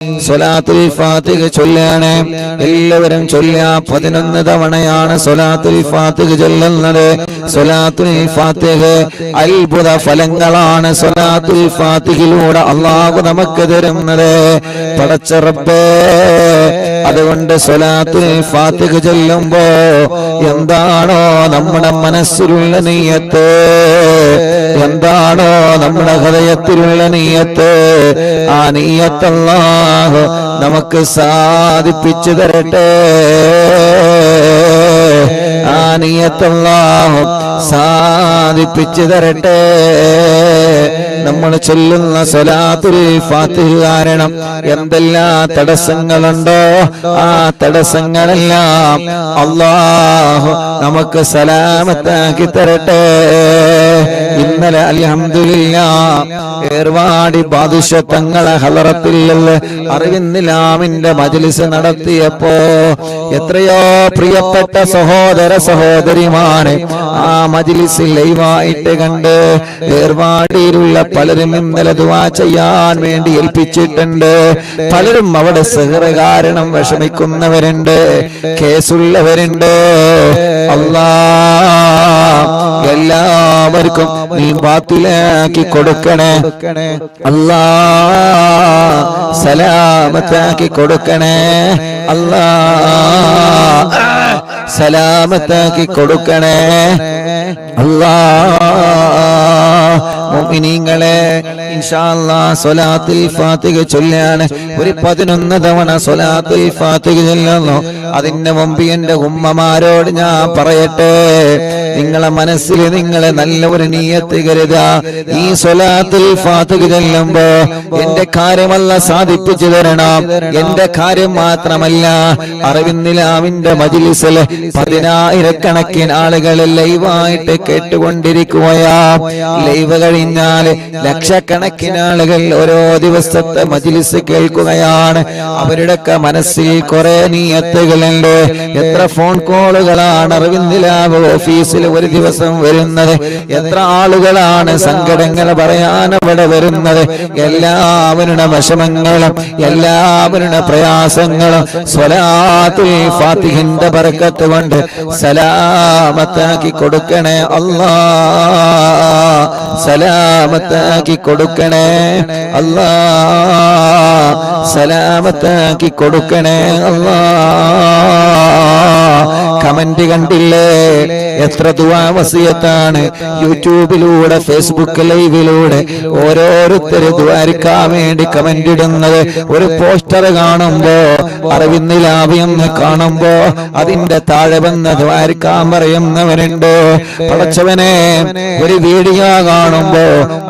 സ്വലാത്തുൽ ഫാത്തിഹ ചൊല്ലാണ്. എല്ലാവരും ചൊല്ലുക. 11 തവണയാണ് സ്വലാത്തുൽ ഫാത്തിഹ ചൊല്ലുന്നത്. സ്വലാത്തുൽ ഫാത്തിഹ അത്ഭുത ഫലങ്ങളാണ് സ്വലാത്തുൽ ഫാത്തിഹിലൂടെ അല്ലാഹു നമുക്ക് തരുന്നത്. പടച്ച റബ്ബേ, അതുകൊണ്ട് സ്വലാത്തുൽ ഫാത്തിഹ ചൊല്ലുമ്പോ എന്താണോ നമ്മുടെ മനസ്സിലുള്ള നിയ്യത്ത്, എന്താണോ നമ്മുടെ ഹൃദയത്തിലുള്ള നിയ്യത്ത്, ആ നിയ്യത്ത് അല്ലാഹു നമുക്ക് സാധിപ്പിച്ചു തരട്ടെ. ആ നിയ്യത്ത് അല്ലാഹു സാധിപ്പിച്ചു തരട്ടെ. നമ്മൾ ചൊല്ലുന്ന സ്വലാത്തുൽ ഫാത്തിഹ കാരണം എന്തെല്ലാം തടസ്സങ്ങളുണ്ടോ ആ തടസ്സങ്ങളെല്ലാം അല്ലാഹു നമുക്ക് സലാമത്താക്കി തരട്ടെ. ഇന്നലെ അൽഹംദുലില്ലാഹ് ഏർവാടി ബാദുഷ തങ്ങളെ ഹളറത്തിൽ അറിവിന്നിലാമിന്റെ മജ്ലിസ് നടത്തിയപ്പോ എത്രയോ പ്രിയപ്പെട്ട സഹോദര സഹോദരിമാരെ ആ മജ്ലിസിൽ ലൈവായിട്ട് കണ്ട് ഏർവാടിയിലുള്ള പലരും ഇന്നലെ ദുആ ചെയ്യാൻ വേണ്ടി ഏൽപ്പിച്ചിട്ടുണ്ട്. പലരും അവിടെ സിഹ്ർ കാരണം വിഷമിക്കുന്നവരുണ്ട്, കേസുള്ളവരുണ്ട്. അല്ലാഹ് എല്ലാവർക്കും നീ ബാത്തിലാക്കി കൊടുക്കണേ. അല്ലാഹ് സലാമത്താക്കി കൊടുക്കണേ. അല്ലാഹ് സലാമത്താക്കി കൊടുക്കണേ. അല്ലാഹ് മുഅ്മിനീങ്ങളെ ഇൻഷാ അല്ലാഹ് സ്വലാത്തുൽ ഫാത്തിഹ ചൊല്ലാണ്. ഒരു 11 തവണ സ്വലാത്തുൽ ഫാത്തിഹ ചൊല്ലുന്നു. അതിന്റെ മുമ്പ് എന്റെ ഉമ്മമാരോട് ഞാൻ പറയട്ടെ, നിങ്ങളെ മനസ്സിൽ നിങ്ങളെ നല്ല ഒരു നിയ്യത്ത് കരുതുക. ഈ സ്വലാത്തുൽ ഫാത്തിഹ ചൊല്ലുമ്പോ എന്റെ കാര്യമല്ല സാധിപ്പിച്ചു തരണം. എന്റെ കാര്യം മാത്രമല്ല, അറിവിന്നിലാമിന്റെ മജ്ലിസിൽ 10,000 ആളുകൾ ലൈവായിട്ട് കേട്ടുകൊണ്ടിരിക്കുകയാ. ലൈവ് കഴിഞ്ഞാൽ ലക്ഷക്കണക്കിന് ആളുകൾ ഓരോ ദിവസത്തെ മജ്ലിസ് കേൾക്കുകയാണ്. അവരുടെയൊക്കെ മനസ്സിൽ കുറെ നിയ്യത്തുകളുണ്ട്. എത്ര ഫോൺ കോളുകളാണ് അറിവിന്നിലാവ് ഓഫീസിൽ ഒരു ദിവസം വരുന്നത്, എത്ര ആളുകളാണ് സങ്കടങ്ങൾ പറയാൻ അവിടെ വരുന്നത്. എല്ലാവരുടെ വിഷമങ്ങളും എല്ലാവരുടെ പ്രയാസങ്ങളും സ്വലാത്തുൽ ഫാത്തിഹിന്റെ ബറക്കത്ത് കൊണ്ട് സലാമത്താക്കി കൊടുക്കണേ. അല്ലാഹ് സലാമത്താക്കി കൊടുക്കണേ. അല്ലാഹ് സലാമത്താക്കി കൊടുക്കണേ. അല്ലാഹ് കമന്റ് കണ്ടില്ലേ, എത്ര ദുആ വസിയത്താണ് യൂട്യൂബിലൂടെ ഫേസ്ബുക്ക് ലൈവിലൂടെ ഓരോരുത്തര് ദുആരിക്കാൻ വേണ്ടി കമന്റ് ഇടുന്നത്. ഒരു പോസ്റ്റർ കാണുമ്പോ അറിവിന്നിലാവിയെന്ന് കാണുമ്പോ അതിന്റെ താഴെ വന്ന് ദുആരിക്കാൻ പറയുന്നവരുണ്ട്. പടച്ചവനെ, ഒരു വീഡിയോ കാണുമ്പോ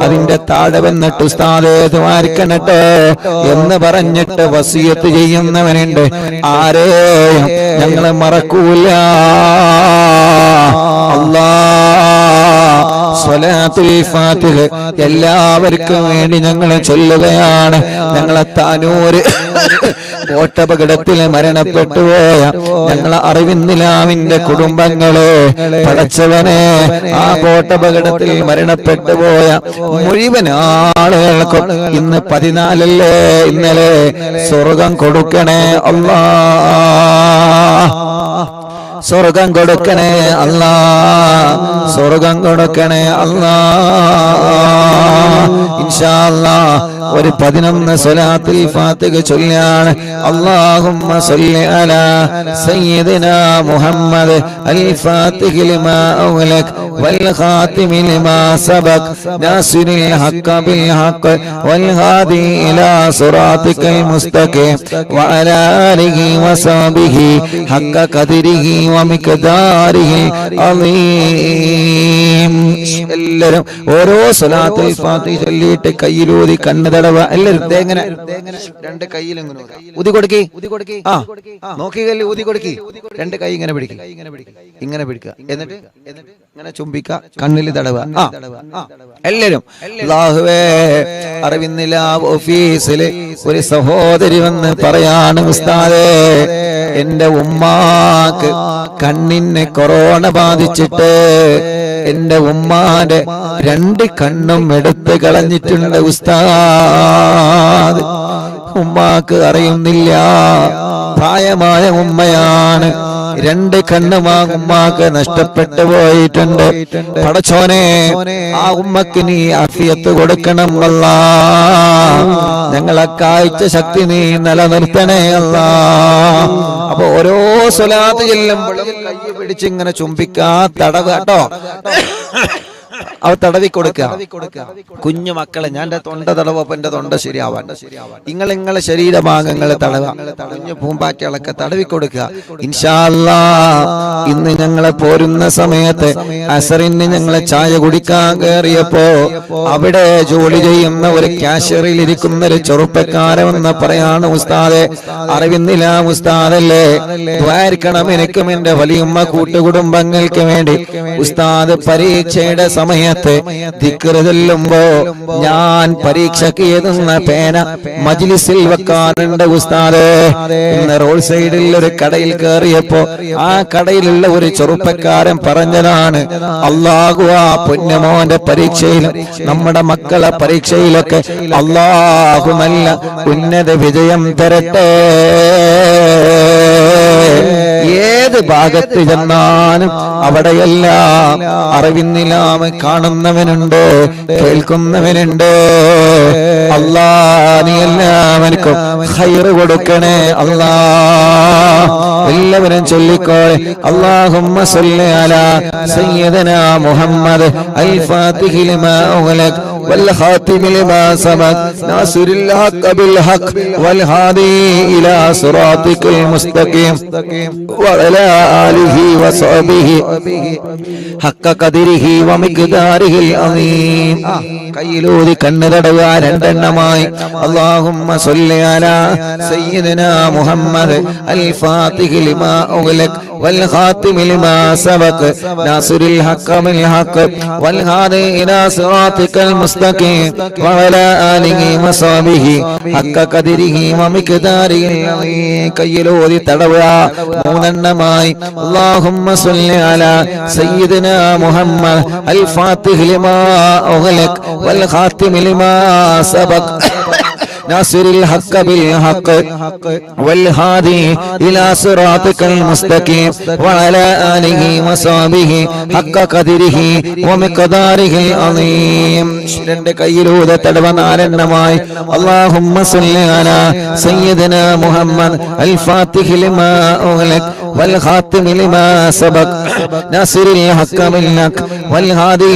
അതിന്റെ താഴെ വന്നിട്ട് ഉസ്താദേ ദുആരിക്കണട്ടോ എന്ന് പറഞ്ഞിട്ട് വസിയത്ത് ചെയ്യുന്നവനുണ്ട്. ആരെയും ഞങ്ങളെ മറക്കൂല. അല്ലാഹ് സ്വലാത്തുൽ ഫാത്തിഹ എല്ലാവർക്കും വേണ്ടി ഞങ്ങൾ ചൊല്ലുകയാണ്. ഞങ്ങളെ താനൂര് ബോട്ടപകടത്തിൽ മരണപ്പെട്ടുപോയ ഞങ്ങളെ അറിവിന്നിലാമിന്റെ കുടുംബങ്ങളെ പടച്ചവനെ, ആ ബോട്ടപകടത്തിൽ മരണപ്പെട്ടുപോയ മുഴുവൻ ആളുകൾക്കും ഇന്ന് 14 ഇന്നലെ സ്വർഗം കൊടുക്കണേ. അല്ലാഹ് സ്വർഗം കൊടുക്കണേ. അല്ലാഹ് സ്വർഗം കൊടുക്കണേ. അല്ലാഹ് ഇൻഷാ അല്ലാഹ് ഒരു 11 സ്വലാത്തുൽ ഫാത്തിഹ ചൊല്ലാണ്. അല്ലാഹുമ്മ സ്വല്ലി അലാ സയ്യിദിനാ മുഹമ്മദ് അൽ ഫാത്തിഹി ലിമാ ഉഗ്ലഖ് വൽ ഖാതിമി ലിമാ സബഖ് നാസിറിൽ ഹഖ് ബിൽ ഹഖ് വൽ ഹാദി ഇലാ സിറാത്തിക്കൽ മുസ്തഖീം വഅലാ ആലിഹി വസഹ്ബിഹി ഹഖ ഖദരിഹി വമിഖ്ദാരിഹി അളീം. എല്ലാവരും ഓരോ സ്വലാത്തുൽ ഫാത്തിഹ ചൊല്ലിയിട്ട് കയ്യിലൂതി കണ്ണ് തടവ. എല്ലാവരും തേങ്ങനെ 2 കൈയിൽ ഊതി കൊടുക്കി. ആ നോക്കിക്കല്ലേ, ഊതി കൊടുക്കി. 2 കൈ ഇങ്ങനെ പിടിക്കുക, ഇങ്ങനെ പിടിക്കുക, എന്നിട്ട് ഇങ്ങനെ ചുംബിക്ക, കണ്ണിൽ തടവ. എല്ലാവരും അല്ലാഹുവേ, അറിവിന്നിലാവ് ഓഫീസില് ഒരു സഹോദരി വന്ന് പറയാണ്, ഉസ്താദേ എന്റെ ഉമ്മാക്ക് കണ്ണിന് കൊറോണ ബാധിച്ചിട്ട് എന്റെ ഉമ്മാന്റെ 2 കണ്ണും എടുത്ത് കളഞ്ഞിട്ടുണ്ട് ഉസ്താദ്. ഉമ്മാക്ക് അറിയുന്നില്ല. പ്രായമായ ഉമ്മയാണ്. 2 കണ്ണും ആ ഉമ്മാക്ക് നഷ്ടപ്പെട്ടു പോയിട്ടുണ്ട്. പടച്ചോനെ, ആ ഉമ്മക്ക് നീ ആഫിയത്ത് കൊടുക്കണം അല്ലാ. ഞങ്ങളെ കാഴ്ച ശക്തി നീ നിലനിർത്തണേ അല്ലാ. അപ്പൊ ഓരോ സ്വലാത്ത് ചെല്ലുമ്പോഴും കൈ പിടിച്ചിങ്ങനെ ചുംബിക്കാ, തടവ് കേട്ടോ, അവ തടവി കൊടുക്കുക. കുഞ്ഞു മക്കളെ, ഞാൻ എന്റെ തൊണ്ട തടവപ്പോ എന്റെ തൊണ്ട ശരിയാവാൻ നിങ്ങളെ ശരീരഭാഗങ്ങൾ തടവ, കുഞ്ഞു പൂമ്പാറ്റകളൊക്കെ തടവി കൊടുക്കുക. ഇൻഷാ അല്ലാഹ് ഇന്ന് ഞങ്ങളെ പോരുന്ന സമയത്ത് അസറിന് ഞങ്ങളെ ചായ കുടിക്കാൻ കയറിയപ്പോ അവിടെ ജോലി ചെയ്യുന്ന ഒരു ക്യാഷ്യറിൽ ഇരിക്കുന്ന ഒരു ചെറുപ്പക്കാരെന്ന് പറയാണ്, ഉസ്താദെ, അറിവിന്നില്ല ഉസ്താദല്ലേ, ദ്വാരിക്കണം എനിക്കും എന്റെ വലിയമ്മ കൂട്ടുകുടുംബങ്ങൾക്ക് വേണ്ടി. ഉസ്താദ് പരീക്ഷയുടെ സമയത്ത് ദിക്റ് ചൊല്ലുമ്പോ ഞാൻ പരീക്ഷയ്ക്ക് എഴുതുന്ന പേന മജ്ലിസിൽ വെക്കാറുണ്ട് ഉസ്താദേ. ഇന്ന് റോഡ് സൈഡിൽ ഒരു കടയിൽ കയറിയപ്പോ ആ കടയിലുള്ള ഒരു ചെറുപ്പക്കാരൻ പറഞ്ഞതാണ്, അല്ലാഹു ആ പൊന്നുമോന്റെ പരീക്ഷയിലും നമ്മുടെ മക്കളെ പരീക്ഷയിലൊക്കെ അല്ലാഹു നല്ല ഉന്നത വിജയം തരട്ടെ. ഏത് ഭാഗത്ത് ചെന്നാലും അവിടെയെല്ലാം അറിവിന്നിലാമ കാണുന്നവനുണ്ട്, കേൾക്കുന്നവനുണ്ട്. അല്ലാ, നീ എല്ലാവർക്കും ഖൈറ് കൊടുക്കണേ അല്ലാ. എല്ലാവരും ചൊല്ലിക്കോളെ, അല്ലാഹുമ്മ സ്വല്ലി അലാ സയ്യിദനാ മുഹമ്മദ് അൽ ഫാത്തിഹി ലിമാ ഉഗ്ലഖ് വൽ ഖാതിമി ലിമാ സബഖ് നാസിറിൽ ഹഖ് ബിൽ ഹഖ് വൽ ഹാദി ഇലാ സിറാത്തിക്കൽ മുസ്തഖീം വഅലാ ആലിഹി വസഹ്ബിഹി ഹഖ ഖദരിഹി വമിഖ്ദാരിഹിൽ അസീം. കയ്യിലൂതി കണ്ണ് തടവുക 2 എണ്ണമായി. അല്ലാഹുമ്മ സ്വല്ലി അലാ സയ്യിദനാ മുഹമ്മദ് അൽ ഫാത്തിഹി ലിമാ ഉഗ്ലഖ് വൽ ഖാതിമി ലിമാ സബഖ് നാസിറിൽ ഹഖ് ബിൽ ഹഖ് വൽ ഹാദി ഇലാ സിറാത്തിക്കൽ മുസ്തഖീം വഅലാ ആലിഹി വസഹ്ബിഹി ഹഖ ഖദരിഹി വമിഖ്ദാരിഹിൽ അസീം. കയ്യിലൂതി തടവുക 3 എണ്ണമായി. അല്ലാഹുമ്മ സ്വല്ലി അലാ സയ്യിദനാ മുഹമ്മദ് അൽ ഫാത്തിഹി ലിമാ ഉഗ്ലഖ് വൽ ഖാതിമി ലിമാ സബഖ് നാസിറിൽ ഹഖ് ബിൽ ഹഖ് വൽ ഹാദി ഇലാ സിറാത്തിക്കൽ മുസ്തഖീം വഅലാ ആലിഹി വസഹ്ബിഹി ഹഖ ഖദരിഹി വമിഖ്ദാരിഹിൽ അസീം. 2 കയ്യിലൂടെ തടവ 4 എണ്ണമായി. അല്ലാഹുമ്മ സ്വല്ലി അലാ സയ്യിദനാ മുഹമ്മദ് അൽ ഫാത്തിഹി ലിമാ ഉഗ്ലഖ് വൽ ഖാതിമി ലിമാ സബഖ് നാസിറിൽ ഹഖ് ബിൽ ഹഖ് വൽ ഹാദി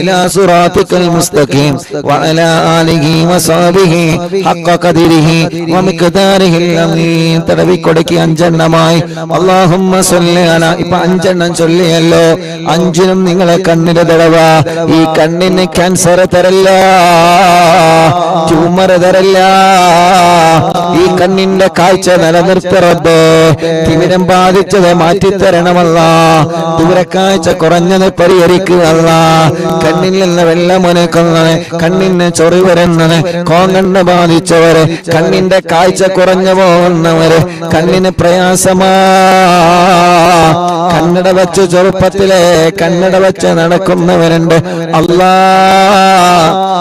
ഇലാ സിറാത്തിക്കൽ മുസ്തഖീം വഅലാ ആലിഹി വസഹ്ബിഹി ഹഖ ഖദരിഹി വമിഖ്ദാരിഹിൽ അസീം. തടവി കൊടുക്കി 5 എണ്ണമായി. അല്ലാഹുമ്മ സ്വല്ലി അലാ. ഇപ്പൊ 5 എണ്ണം ചൊല്ലിയല്ലോ. 5നും നിങ്ങളെ കണ്ണിന് തടവ. ഈ കണ്ണിന് ക്യാൻസർ തരല്ല, ട്യൂമർ തരല്ല. ഈ കണ്ണിന്റെ കാഴ്ച നിലനിർത്തറബ്. തിമിരം ബാധിച്ചത് മാറ്റിത്തരണമല്ല. ദൂരക്കാഴ്ച കുറഞ്ഞത് പരിഹരിക്കുകയല്ല. കണ്ണിൽ നിന്ന് വെള്ളമൊനക്കുന്നത്, കണ്ണിന് ചൊറി വരുന്നത്, കോങ്കണ്ണ് ബാധിച്ചവര്, കണ്ണിന്റെ കാഴ്ച കുറഞ്ഞു പോകുന്നവര്, കണ്ണിന് പ്രയാസമാ. കണ്ണട വെച്ച് ചെറുപ്പത്തിലെ കണ്ണട വെച്ച് നടക്കുന്നവരുണ്ട്. അല്ലാ,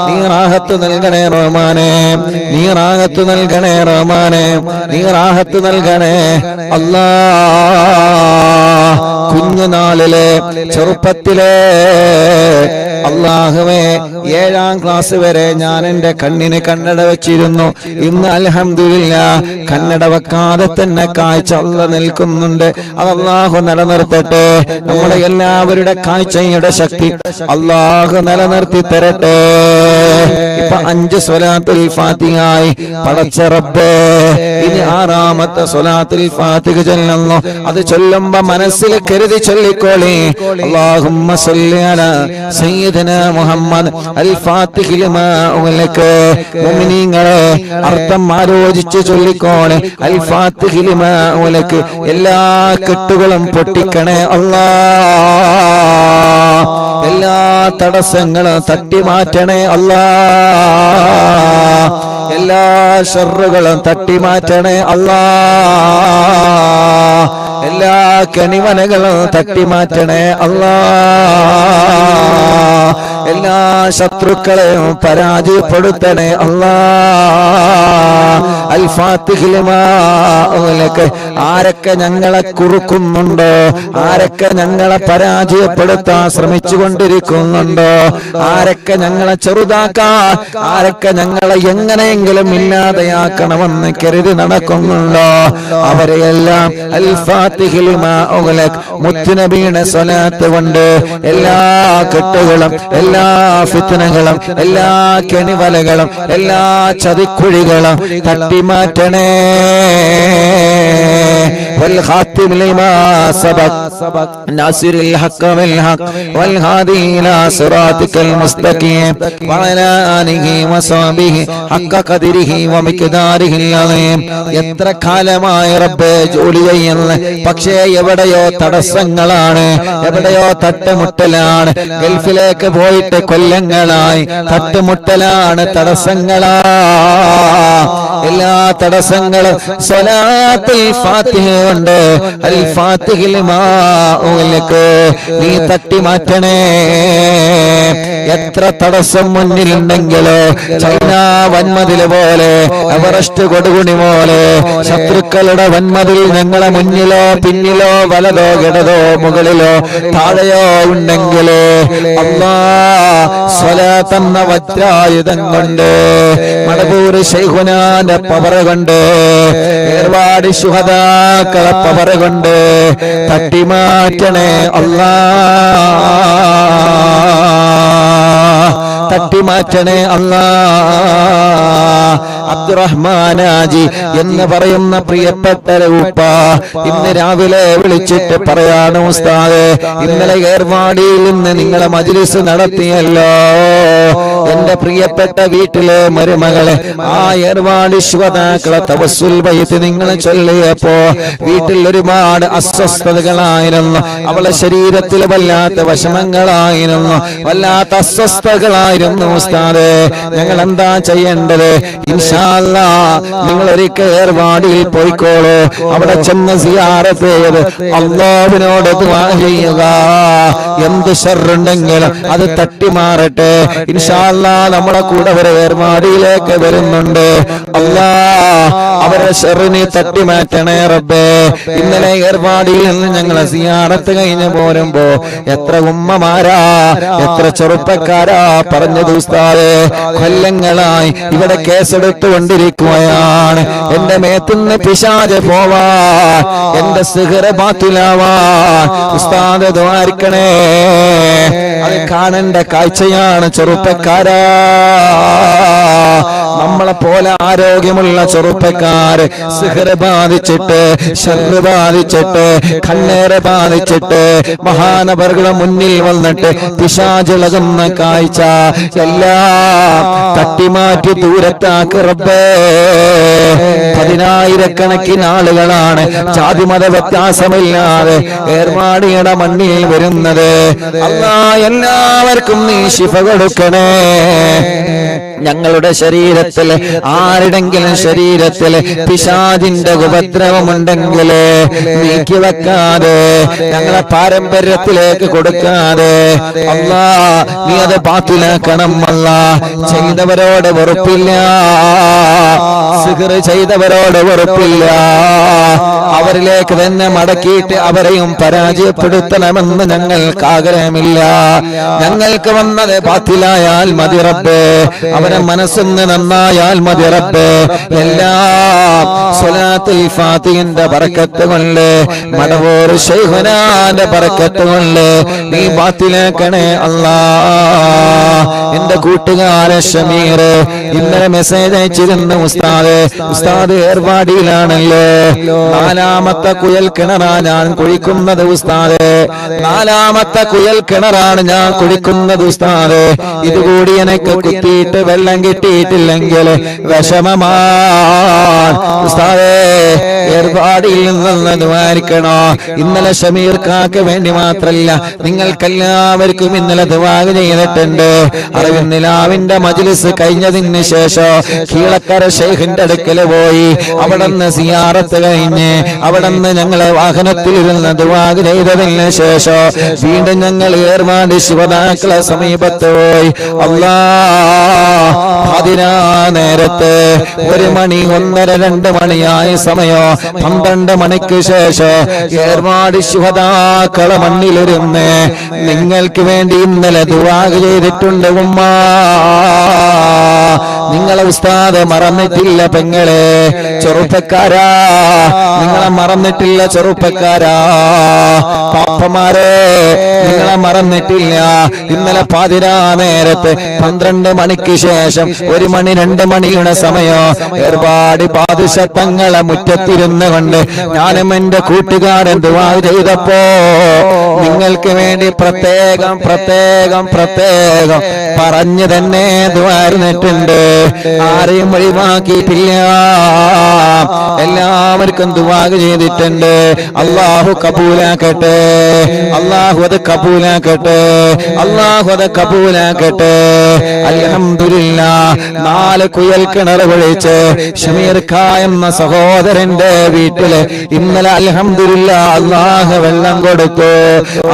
നീ റാഹത്ത് നൽകണേ റഹ്മാനേ, നീ റാഹത്ത് നൽകണേ റഹ്മാനേ, നീ റാഹത്ത് നൽകണേ അല്ലാ. കുഞ്ഞുനാളിലെ ചെറുപ്പത്തിലെ അല്ലാഹുവേ 7ാം ക്ലാസ് വരെ ഞാൻ എന്റെ കണ്ണിന് കണ്ണട വെച്ചിരുന്നു. ഇന്ന് അൽഹംദുലില്ലാഹ് കണ്ണട വെക്കാതെ തന്നെ കാഴ്ച അല്ലാഹ് നിൽക്കുന്നുണ്ട്. അത് അല്ലാഹു നിലനിർത്തട്ടെ. നമ്മുടെ എല്ലാവരുടെ കാഴ്ചയുടെ ശക്തി അല്ലാഹു നിലനിർത്തി തരട്ടെ. ഇപ്പൊ 5 സ്വലാത്തുൽ ഫാത്തിഹായി. പടച്ച റബ്ബേ, ഇനി 6ാമത്തെ സ്വലാത്തുൽ ഫാത്തിഹ ചൊല്ലുന്നു. അത് ചൊല്ലുമ്പോ മനസ്സിൽ കരുതി ചൊല്ലിക്കോളി. അല്ലാഹുമ്മ സ്വല്ലി അലാ സയ്യിദനാ മുഹമ്മദ് അൽ ഫാത്തിഹി ലിമാ ഉഗ്ലഖ്. മുഅ്മിനീങ്ങളെ, അർത്ഥം ആലോചിച്ച് ചൊല്ലിക്കോളെ. അൽ ഫാത്തിഹി ലിമാ ഉഗ്ലഖ്. എല്ലാ കെട്ടുകളും പൊട്ടിക്കണേ അല്ലാഹ്. എല്ലാ തടസ്സങ്ങളും തട്ടി മാറ്റണേ അല്ലാഹ്. എല്ലാ ശർറുകളും തട്ടി മാറ്റണേ അല്ലാഹ്. എല്ലാ കണിവനകളും തട്ടി മാറ്റണേ അല്ലാഹ്. എല്ലാ ശത്രുക്കളെയും പരാജയപ്പെടുത്തണേ അല്ലാ. അൽ ഫാത്തിഹി ലിമാ ഉഗ്ലിഖ്. ആരൊക്കെ ഞങ്ങളെ കുറുക്കുന്നുണ്ടോ, ആരൊക്കെ ഞങ്ങളെ പരാജയപ്പെടുത്താൻ ശ്രമിച്ചുകൊണ്ടിരിക്കുന്നുണ്ടോ, ആരൊക്കെ ഞങ്ങളെ ചെറുതാക്കാൻ, ആരൊക്കെ ഞങ്ങളെ എങ്ങനെയെങ്കിലും ഇല്ലാതെയാക്കണമെന്ന് കരുതി നടക്കുന്നുണ്ടോ, അവരെയെല്ലാം അൽ ഫാത്തിഹി ലിമാ ഉഗ്ലിഖ് മുത്തുനബിയുടെ സ്വലാത്ത് കൊണ്ട് എല്ലാ കെട്ടുകളും എല്ലാ ഫിത്നകളും എല്ലാ കെണിവലകളും എല്ലാ ചതിക്കുഴികളും തട്ടിമാറ്റണേ. والخاتم لما سبق ناصر الحق بالحق والهادي إلى صراطك المستقيم وعلى آله وصحبه حق قدره ومقداره العظيم. എത്ര കാലമായി റബ്ബേ ജോലി ചെയ്യുന്ന, പക്ഷേ എവിടെയോ തടസ്സങ്ങളാണ്, എവിടെയോ തട്ടുമുട്ടലാണ്. ഗൾഫിലേക്ക് പോയിട്ട് കൊല്ലങ്ങളായി, തട്ടുമുട്ടലാണ്, തടസ്സങ്ങളാ. എല്ലാ തടസ്സങ്ങളും സ്വലാത്തുൽ ഫാത്തിഹ കൊണ്ട് അൽ ഫാത്തിഹി ലിമാ ഉഗ്ലിഖ് നീ തട്ടി മാറ്റണേ. എത്ര തടസ്സം മുന്നിലുണ്ടെങ്കിലോ, ചൈന വൻമതിൽ പോലെ, എവറസ്റ്റ് കൊടുകുണി പോലെ ശത്രുക്കളുടെ വൻമതിൽ ഞങ്ങളെ മുന്നിലോ പിന്നിലോ വലതോ ഇടതോ മുകളിലോ താഴെയോ ഉണ്ടെങ്കിൽ അല്ലാഹ് സ്വലാത്ത് എന്ന വജ്രായുധം കൊണ്ട്, മടവൂർ ശൈഖുനാന്റെ പവർ കൊണ്ട്, ഏർവാടി ശുഹദാക്കളെ പവർ കൊണ്ട് തട്ടിമാറ്റണേ അല്ലാഹ്, തട്ടിമാറ്റണേ അല്ലാഹ്. അബ്ദുറഹ്മാനാജി എന്ന് പറയുന്ന പ്രിയപ്പെട്ട ഉപ്പ ഇന്ന് രാവിലെ വിളിച്ചിട്ട് പറയാണ്, ഉസ്താദേ ഇന്നലെ ഏർവാടിയിൽ നിന്ന് നിങ്ങളെ മജ്ലിസ് നടത്തിയല്ലോ, എന്റെ പ്രിയപ്പെട്ട വീട്ടിലെ മരുമകളെ ആ ഏർവാടി ശുഹദാക്കളെ തവസ്സുൽ ബൈത്ത് നിങ്ങൾ ചൊല്ലിയപ്പോ വീട്ടിൽ ഒരുപാട് അസ്വസ്ഥതകളായിരുന്നു, അവളെ ശരീരത്തിൽ വല്ലാത്ത വിഷമങ്ങളായിരുന്നു, വല്ലാത്ത അസ്വസ്ഥതകളായിരുന്നു. ഉസ്താദേ ഞങ്ങൾ എന്താ ചെയ്യേണ്ടത്? ഇൻഷാ അല്ലാഹ് നിങ്ങൾ ഒരിക്കൽ ഏർവാടിയിൽ പോയിക്കോളൂ, അവിടെ ചെന്ന് സിയാറത്ത് ചെയ്ത് അല്ലാഹുവിനോട് ദുആ ചെയ്യുക. എന്ത് ശർറുണ്ടെങ്കിലും അത് തട്ടിമാറട്ടെ. ഇൻഷാ അല്ലാഹ് നമ്മുടെ കൂടെ ഒരു ഏർവാടിയിലേക്ക് വരുന്നുണ്ട്. അല്ലാഹ് അവരെ ശർറിനെ തട്ടിമാറ്റണേ റബ്ബേ. ഇന്നലെ ഏർവാടിയിൽ നിന്ന് ഞങ്ങളെ സിയാറത്ത് കഴിഞ്ഞ് പോരുമ്പോ എത്ര ഉമ്മമാരാ, എത്ര ചെറുപ്പക്കാരാ പറഞ്ഞത്, ഉസ്താദേ കൊല്ലങ്ങളായി ഇവിടെ കേസെടുത്തുകൊണ്ടിരിക്കുകയാണ്, എന്റെ മേത്തുനിന്ന് പിശാച് പോവാൻ, എന്റെ സിഹ്ർ ബാത്തിലാവാൻ ഉസ്താദ് ദ്വാരിക്കണേ. അത് കാണേണ്ട കാഴ്ചയാണ് ചെറുപ്പക്കാരാ. നമ്മളെ പോലെ ആരോഗ്യമുള്ള ചെറുപ്പക്കാര് സിഹ്ർ ബാധിച്ചിട്ട്, ശർറ് ബാധിച്ചിട്ട്, കണ്ണേറ് ബാധിച്ചിട്ട് മഹാനവറുകളുടെ മുന്നിൽ വന്നിട്ട് പിശാചിളകുന്ന കാഴ്ച എല്ലാം തട്ടിമാറ്റി ദൂരത്താക്ക് റബ്ബേ. 10,000 ആളുകളാണ് ജാതിമത വ്യത്യാസമില്ലാതെ ഏർവാടിയുടെ മണ്ണിൽ വരുന്നത്. അല്ലാഹ് എല്ലാവർക്കും നീ ശിഫ കൊടുക്കണേ. ഞങ്ങളുടെ ശരീരത്തിൽ ആരുടെങ്കിലും ശരീരത്തിൽ പിശാചിന്റെ ഉപദ്രവമുണ്ടെങ്കിൽ നീക്കി വെക്കാതെ, ഞങ്ങളെ പാരമ്പര്യത്തിലേക്ക് കൊടുക്കാതെ അല്ലാഹ് നീ അത് ബാത്തിലാക്കണം. അല്ലാഹ് ചെയ്തവരോട് വെറുപ്പില്ല, സിഹ്ർ ചെയ്തവരോട് വെറുപ്പില്ല, അവരിലേക്ക് തന്നെ മടക്കിയിട്ട് അവരെയും പരാജയപ്പെടുത്തണമെന്ന് ഞങ്ങൾക്ക് ആഗ്രഹമില്ല. ഞങ്ങൾക്ക് വന്നത് ബാത്തിലായാൽ മതി റബ്ബേ, അവരെ മനസ്സൊന്ന് നന്നായാൽ മതി റബ്ബേ. എല്ലാം സ്വലാത്തുൽ ഫാത്തിഹിന്റെ ബറക്കത്ത് കൊണ്ട്, മടവൂർ ശൈഖുനാന്റെ ബറക്കത്ത് കൊണ്ട് നീ ബാത്തിലാക്കണേ അല്ലാഹ്. എന്റെ കൂട്ടുകാരൻ ഷമീർ ഇന്നലെ മെസ്സേജ് അയച്ചിരുന്നു, ഉസ്താദ് ഏർവാടിയിലാണല്ലോ, 4ാമത്തെ കുയൽ കിണറാ ഞാൻ കുഴിക്കുന്നത് ഉസ്താദ്, 4ാമത്തെ കുയൽ കിണറാണ് ഞാൻ കുഴിക്കുന്നത് ഉസ്താദ്. ഇതുകൂടി എനിക്ക് കുത്തിയിട്ട് വെള്ളം കിട്ടിയിട്ടില്ലെങ്കിൽ വിഷമമാണ് ഉസ്താദേ. പരിപാടിയിൽ നിന്ന് ദ്വാരിക്കണോ. ഇന്നലെ ഷമീർ കാക്ക് വേണ്ടി മാത്രല്ല, നിങ്ങൾക്കെല്ലാവർക്കും ഇന്നലെ ദുആ ചെയ്തിട്ടുണ്ട്. അറിവിന്നിലാവിന്റെ മജ്ലിസ് കഴിഞ്ഞതിന് ശേഷം കീഴക്കര ശൈഖിന്റെ അടുക്കൽ പോയി അവിടുന്ന് സിയാറത്ത് കഴിഞ്ഞ് അവിടുന്ന് ഞങ്ങളെ വാഹനത്തിലിരുന്ന് ദുആ ചെയ്തതിന് ശേഷം വീണ്ടും ഞങ്ങൾ ഏർമാടി ശുഹദാക്കളെ സമീപത്ത് പോയി. അതിനാ നേരത്ത് 1 മണി 1:30 2 മണിയായ സമയം 12 മണിക്ക് ശേഷം ഏർമാടി ശുഹദാക്കളെ മണ്ണിലിരുന്ന് നിങ്ങൾക്ക് വേണ്ടി ഇന്നലെ ദുആ ചെയ്തിട്ടുണ്ട് ഉമ്മ. നിങ്ങളെ ഉസ്താദ് മറന്നിട്ടില്ല പെങ്ങളെ, ചെറുപ്പക്കാരാ നിങ്ങളെ മറന്നിട്ടില്ല, ചെറുപ്പക്കാരാ പാപ്പമാരെ നിങ്ങളെ മറന്നിട്ടില്ല. ഇന്നലെ പാതിരാ നേരത്ത് 12 മണിക്ക് ശേഷം 1 മണി 2 മണിയുടെ സമയം ഏർപാട് പാദശത്തങ്ങളെ മുറ്റത്തിരുന്ന് കൊണ്ട് ഞാനും എന്റെ കൂട്ടുകാരൻ ദുആ ചെയ്തപ്പോ നിങ്ങൾക്ക് വേണ്ടി പ്രത്യേകം പ്രത്യേകം പ്രത്യേകം പറഞ്ഞു തന്നെ ദുആർന്നിട്ടുണ്ട്. ആരെയും ഒഴിവാക്കിയിട്ടില്ല, എല്ലാവർക്കും ദുആ ചെയ്തിട്ടുണ്ട്. അല്ലാഹു കബൂലാക്കട്ടെ, അല്ലാഹു അത് കബൂലാക്കട്ടെ, അല്ലാഹു അത് കബൂലാക്കട്ടെ. അൽഹംദുലില്ലാഹ് 4 കുയൽ കിണർ ഒഴിച്ച് ഷമീർ ഖാ എന്ന സഹോദരന്റെ വീട്ടില് ഇന്നലെ അൽഹംദുലില്ലാഹ് അല്ലാഹു വെള്ളം കൊടുത്തു.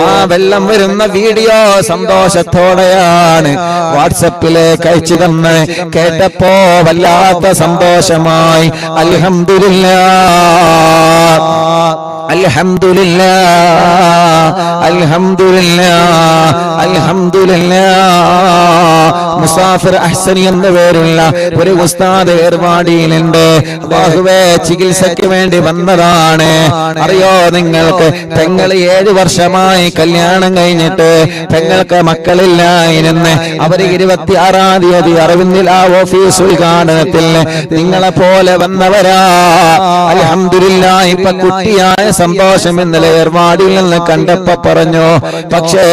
ആ വെള്ളം വരുന്ന വീഡിയോ സന്തോഷത്തോടെയാണ് വാട്സപ്പിലേക്ക് അയച്ചു തന്ന് കേട്ടപ്പോ വല്ലാത്ത സന്തോഷമായി. അൽഹംദുലില്ലാഹ് അൽഹംദുലില്ലാഹ് അൽഹംദുലില്ലാഹ് അൽഹംദുലില്ലാഹ്. മുസാഫിർ അഹ്സനി എന്ന പേരുള്ള ഒരു ഉസ്താദ് ഏർവാടിയിലുണ്ട്. അല്ലാഹുവേ ചികിത്സയ്ക്ക് വേണ്ടി വന്നതാണ്. അറിയോ നിങ്ങൾക്ക്, പെങ്ങൾ 7 വർഷമായി കല്യാണം കഴിഞ്ഞിട്ട് പെങ്ങൾക്ക് മക്കളില്ലായിരുന്നു. അവര് 26-ാം തീയതി അറിവിന്നിലാ ഓഫീസ് ഉദ്ഘാടനത്തിൽ നിങ്ങളെ പോലെ വന്നവരാ. അൽഹംദുലില്ലാഹ് ഇപ്പൊ കുട്ടിയായ സന്തോഷം ഇന്നലെ ഏർവാടിയിൽ നിന്ന് കണ്ടപ്പോ പറഞ്ഞു. പക്ഷേ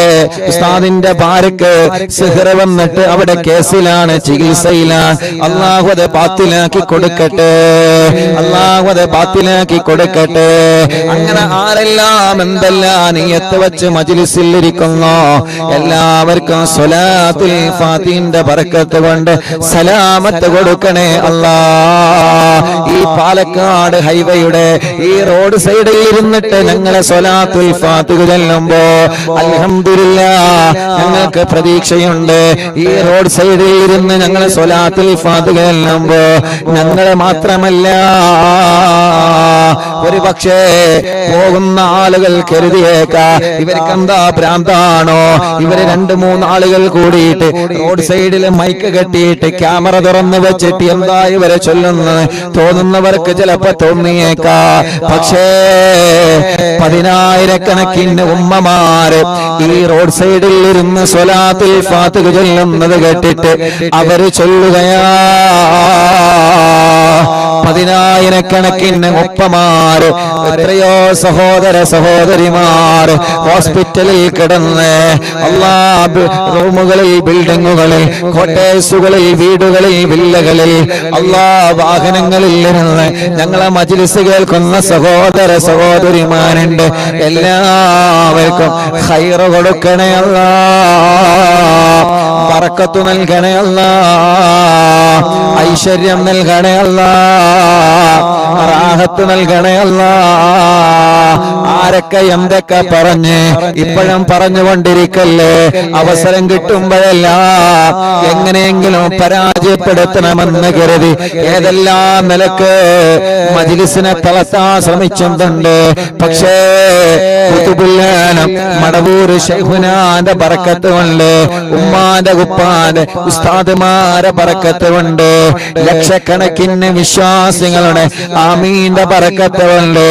ഉസ്താദിന്റെ ഭാര്യക്ക് സിഹ്ർ വന്നിട്ട് അവിടെ കേസിലാണ്, ചികിത്സയിലാണ്. അല്ലാഹു അത് ബാത്തിലാക്കി കൊടുക്കട്ടെ, അല്ലാഹു അത് ബാത്തിലാക്കി കൊടുക്കട്ടെ. അങ്ങനെ ആരെല്ലാം എന്തെല്ലാം നിയത്ത് വെച്ച് മജ്ലിസിൽ ഇരിക്കുന്നു എല്ലാവർക്കും സ്വലാത്തുൽ ഫാത്തിഹിന്റെ ബറക്കത്ത് കൊണ്ട് സലാമത്ത് കൊടുക്കണേ അല്ലാഹ്. ഈ പാലക്കാട് ഹൈവേയുടെ ഈ റോഡ് സൈഡിൽ ഇരുന്നിട്ട് ഞങ്ങളെ സ്വലാത്തുൽ ഫാത്തിഹ ചൊല്ലുമ്പോ അൽഹംദുലില്ലാഹ് ഞങ്ങൾക്ക് പ്രതീക്ഷയുണ്ട്. ഈ റോഡ് സൈഡിൽ ഇരുന്ന് ഞങ്ങളെ സ്വലാത്തുൽ ഫാത്തിഹ ചൊല്ലുമ്പോ ഞങ്ങളെ മാത്രമല്ല, ഒരു പക്ഷേ പോകുന്ന ആളുകൾ കരുതിയേക്കാ ഇവർക്ക് എന്താ ഭ്രാന്താണോ, ഇവര് 2-3 ആളുകൾ കൂടിയിട്ട് റോഡ് സൈഡിൽ മൈക്ക് കെട്ടിയിട്ട് ക്യാമറ തുറന്നു വെച്ചിട്ട് എന്താ ഇവരെ ചൊല്ലുന്നത് തോന്നുന്നവർക്ക് ചിലപ്പോ തോന്നിയേക്കാ. പക്ഷേ 10,000-കണക്കിന് ഉമ്മമാര് ഈ റോഡ് സൈഡിൽ ഇരുന്ന് സ്വലാത്തുൽ ഫാത്തിഹ ചൊല്ലുന്നത് കേട്ടിട്ട് അവര് ചൊല്ലുകയാ. 10,000-കണക്കിന് ഉപ്പമാര്, എത്രയോ സഹോദര സഹോദരിമാർ ഹോസ്പിറ്റലിൽ കിടന്ന് റൂമുകളിൽ, ബിൽഡിങ്ങുകളിൽ, ക്വാർട്ടേഴ്സുകളിൽ, വീടുകളിൽ, വില്ലകളിൽ, വാഹനങ്ങളിൽ ഇരുന്ന് ഞങ്ങളെ മജ്ലിസ് കേൾക്കുന്ന സഹോദര സഹോദരിമാരുണ്ട്. എല്ലാവർക്കും ഖൈർ കൊടുക്കണേ അല്ലാഹ്, ബറക്കത്ത് നൽകണേ അല്ലാഹ്, ഐശ്വര്യം നൽകണേ അല്ലാഹ്, റാഹത്ത് നൽകണേ അല്ലാഹ്. ആരൊക്കെ എന്തൊക്കെ പറഞ്ഞ് ഇപ്പോഴും പറഞ്ഞുകൊണ്ടിരിക്കല്ലേ, അവസരം കിട്ടുമ്പോഴെല്ലാം എങ്ങനെയെങ്കിലും പരാജയപ്പെടുത്തണമെന്ന് കരുതി ഏതെല്ലാം നിലക്ക് മജ്ലിസിനെ തളർത്താൻ ശ്രമിച്ചിട്ടുണ്ട്. പക്ഷേ മടവൂർ ശൈഖുനാന്റെ ബറക്കത്ത് കൊണ്ട്, ഉമ്മാന്റെ ഉപ്പാന്റെ ഉസ്താദുമാരെ ബറക്കത്ത് കൊണ്ട്, ലക്ഷക്കണക്കിന് വിശ്വാസികളുടെ ആമീന്റെ ബറക്കത്ത് കൊണ്ട്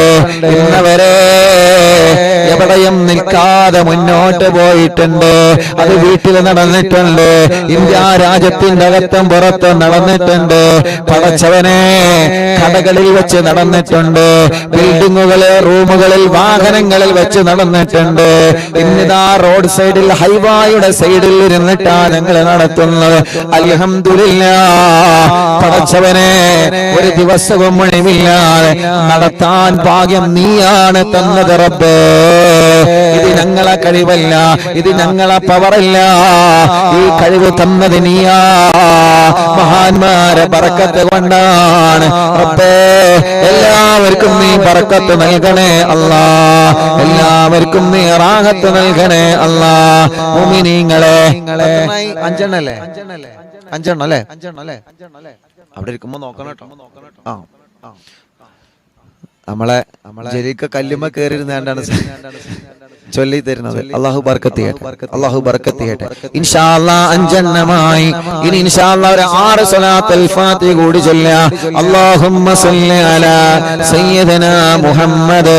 ഇന്നവരെ എവിടെയും നിൽക്കാതെ മുന്നോട്ട് പോയിട്ടുണ്ട്. അത് വീട്ടിൽ നടന്നിട്ടുണ്ട്, ഇന്ത്യ രാജ്യത്തിന്റെ അകത്തും പുറത്തും നടന്നിട്ടുണ്ട്. പടച്ചവനെ കടകളിൽ വെച്ച് നടന്നിട്ടുണ്ട്, ബിൽഡിങ്ങുകളിൽ, റൂമുകളിൽ, വാഹനങ്ങളിൽ വെച്ച് നടന്നിട്ടുണ്ട്. ഇന്നിതാ റോഡ് സൈഡിൽ, ഹൈവേയുടെ സൈഡിൽ ഇരുന്നിട്ടാണ് ഞങ്ങൾ നടത്തുന്നത്. അൽഹംദുലില്ലാഹ് പടച്ചവനെ ഒരു ദിവസവും ഒഴിവില്ലാതെ നടത്താൻ ഭാഗ്യം നീയാണ് തന്നത് റബ്ബേ. ഇത് ഞങ്ങളെ കഴിവല്ല, ഇത് ഞങ്ങളെ പവറല്ല, ഈ കഴിവ് തന്നത് നീയാ. മഹാന്മാരെ ബറക്കത്ത് കൊണ്ടാണ് റബ്ബേ. എല്ലാവർക്കും നീ ബറക്കത്ത് നൽകണേ അല്ലാ, എല്ലാവർക്കും നീ റാഹത്ത് നൽകണേ അല്ലാ. മുഅ്മിനീങ്ങളെ അഞ്ചെണ്ണല്ലേ, അഞ്ചെണ്ണം അല്ലേ? അവിടെ ഇരിക്കുമ്പോ നോക്കണം കേട്ടോ. നമ്മളെ ജലീക്ക കല്ലുമ്മ കയറിയിരുന്നാണ്ടാണ് ചൊല്ലി തരുന്നത്. അല്ലാഹു ബർക്കത്ത് ചെയ്യട്ടെ, അല്ലാഹു ബർക്കത്ത് ചെയ്യട്ടെ. ഇൻഷാ അല്ലാഹ് അഞ്ചെണ്ണമായി. ഇനി ഇൻഷാ അല്ലാഹ് ഒരു 6 സ്വലാത്തുൽ ഫാത്തിഹ കൂടി ചൊല്ലാം. അല്ലാഹുമ്മ സല്ലി അലാ സയ്യിദനാ മുഹമ്മദ്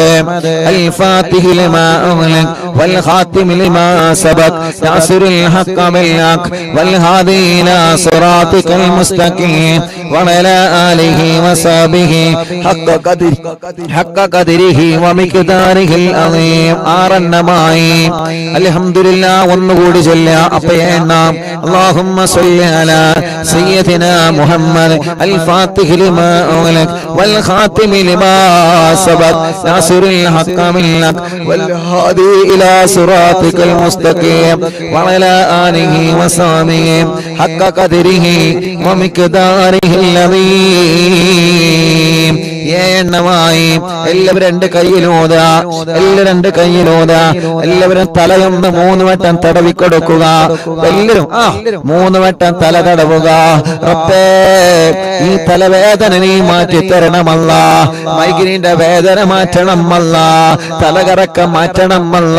അൽ ഫാത്തിഹി ലിമാ ഉഗ്ലിഖ വൽ ഖാതിമി ലിമാ സബഖ നാസിറുൽ ഹഖ് ബിൽ ഹഖ് വൽ ഹാദി ഇലാ സിറാതികൽ മുസ്തഖീം വഅലാ ആലിഹി വസഹ്ബിഹി ഹഖ്ക ഖദ്രിഹി വമിഖ്ദാരിഹിൽ അളീം. ആറെണ്ണമായി. അൽഹംദുലില്ലാഹ് ഒന്നുകൂടി ചൊല്ലാം. അപ്പോൾ എണ്ണാം. അല്ലാഹുമ്മ സല്ലി അലാ സയ്യിദിനാ മുഹമ്മദ് അൽ ഫാത്തിഹി ലിമാ ഉഗ്ലിഖ വൽ ഖാതിമി ലിമാ സബഖ നാസിറുൽ ഹഖ് ബിൽ ഹഖ് വൽ ഹാദി ഇലാ സിറാതികൽ മുസ്തഖീം വഅലാ ആലിഹി വസഹ്ബിഹി ഹഖ്ക ഖദ്രിഹി വമിഖ്ദാരിഹിൽ അളീം. എണ്ണമായി. എല്ലാവരും 2 കൈയിലോതാ, എല്ലാവരും 2 കൈയിലോതാ. എല്ലാവരും തലയൊന്ന് 3 വട്ടം തടവി കൊടുക്കുക. എല്ലാവരും 3 വട്ടം തല തടവുക. റബ്ബേ, ഈ തലവേദന നീ മാറ്റി തരണമല്ല, മൈഗ്രീന്റെ വേദന മാറ്റണമല്ല, തലകറക്കം മാറ്റണമല്ല.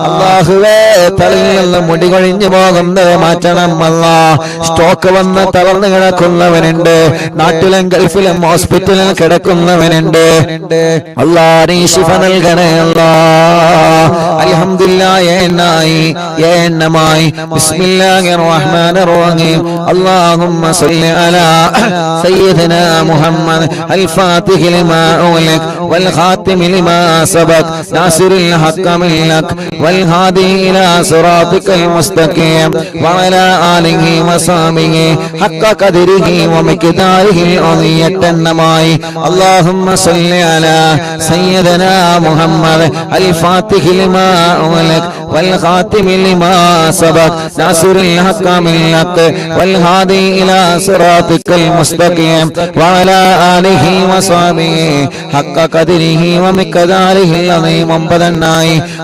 അല്ലാഹുവേ, തലയിൽ നിന്ന് മുടി കൊഴിഞ്ഞു പോകുന്നത് മാറ്റണമല്ല. സ്റ്റോക്ക് വന്ന് തളർന്നു കിടക്കുന്നവനുണ്ട്, നാട്ടിലും ഗൾഫിലും ഹോസ്പിറ്റലിൽ കിടക്കുന്നവനുണ്ട്. അല്ലാഹ് നീ ശിഫ നൽകണേ അല്ലാ. അൽഹംദുലില്ലാഹ് എണ്ണമായി. ബിസ്മില്ലാഹിർ റഹ്മാനിർ റഹീം. അല്ലാഹുമ്മ സല്ലി അലാ സയ്യിദിനാ മുഹമ്മദ് അൽ ഫാത്തിഹി ലിമാ ഉഗ്ലിഖ വൽ ഖാതിമി ലിമാ സബഖ നാസിറുൽ ഹഖ് ബിൽ ഹഖ് വൽ ഹാദി ഇലാ സിറാതികൽ മുസ്തഖീം വഅലാ ആലിഹി വസഹ്ബിഹി ഹഖ്ക ഖദ്രിഹി വമിഖ്ദാരിഹിൽ അളീം. എണ്ണമായി. اللهم صل على سيدنا محمد الفاتح لما أغلق والخاتم لما سبق ناصر الحق بالحق والهادي إلى صراطك المستقيم وعلى آله وصحبه حق قدره ومقداره العظيم.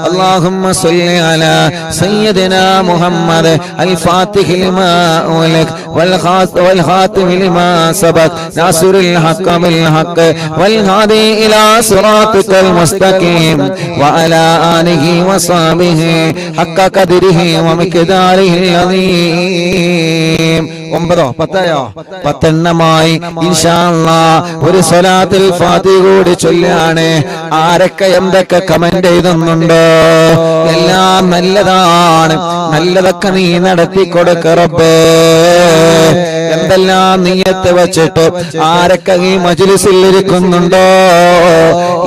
اللهم صل على سيدنا محمد الفاتح لما أغلق والخاتم لما سبق ناصر الحق بالحق والهادي إلى صراطك المستقيم وعلى آله وصحبه حق قدره ومقداره العظيم. 10 എണ്ണമായി. ഇൻഷാ അല്ലാഹ് ഒരു സ്വലാത്തുൽ ഫാത്തിഹ കൂടി ചൊല്ലാണ്. ആരൊക്കെ എന്തൊക്കെ കമന്റ് എഴുതുന്നുണ്ടോ? എല്ലാം നല്ലതാണ്, നല്ലതൊക്കെ നീ നടത്തി കൊടുക്ക റബ്ബേ. എന്തെല്ലാം നിയ്യത്ത് വെച്ചിട്ട് ആരൊക്കെ ഈ മജ്ലിസിൽ ഇരിക്കുന്നുണ്ടോ?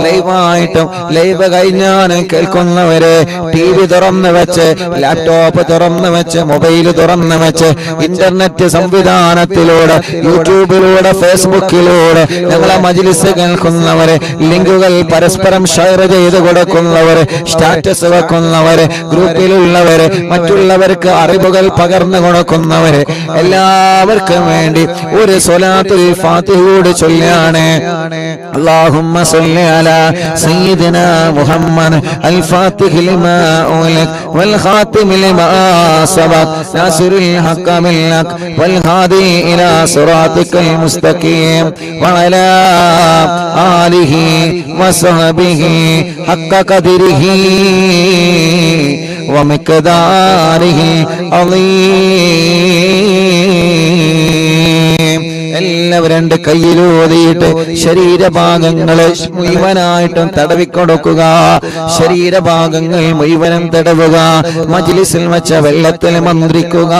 ലൈവായിട്ടും ലൈവ് കഴിഞ്ഞാണ് കേൾക്കുന്നവരെ TV തുറന്നു വെച്ച്, ലാപ്ടോപ്പ് തുറന്നു വെച്ച്, മൊബൈൽ തുറന്നു വെച്ച്, ഇന്റർനെറ്റ് സംവിധാനത്തിലൂടെ, യൂട്യൂബിലൂടെ, ഫേസ്ബുക്കിലൂടെ ഞങ്ങളെ മജ്ലിസ് കേൾക്കുന്നവരെ, ലിങ്കുകൾ പരസ്പരം ഷെയർ ചെയ്ത് കൊടുക്കുന്നവരെ, സ്റ്റാറ്റസ് വെക്കുന്നവരെ, ഗ്രൂപ്പിലുള്ളവരെ, മറ്റുള്ളവർക്ക് അറിവുകൾ പകർന്നു കൊടുക്കുന്നവരെ, എല്ലാവർക്കും വേണ്ടി ഒരു സ്വലാത്തുൽ ഫാത്തിഹ കൂടി ചൊല്ലാണ്. اللهم صل على سيدنا محمد الفاتح لما أغلق والخاتم لما سبق ناصر الحق بالحق والهادي إلى صراطك المستقيم وعلى آله وصحبه حق قدره ومقداره العظيم. എല്ലാവരും 2 കൈയിലൂതിയിട്ട് ശരീരഭാഗങ്ങളെ മുഴുവനായിട്ടും തടവിക്കൊടുക്കുക. ശരീരഭാഗങ്ങൾ മുഴുവനും തടവുക. മജ്ലിസിൽ വെച്ച വെള്ളത്തിൽ മന്ത്രിക്കുക.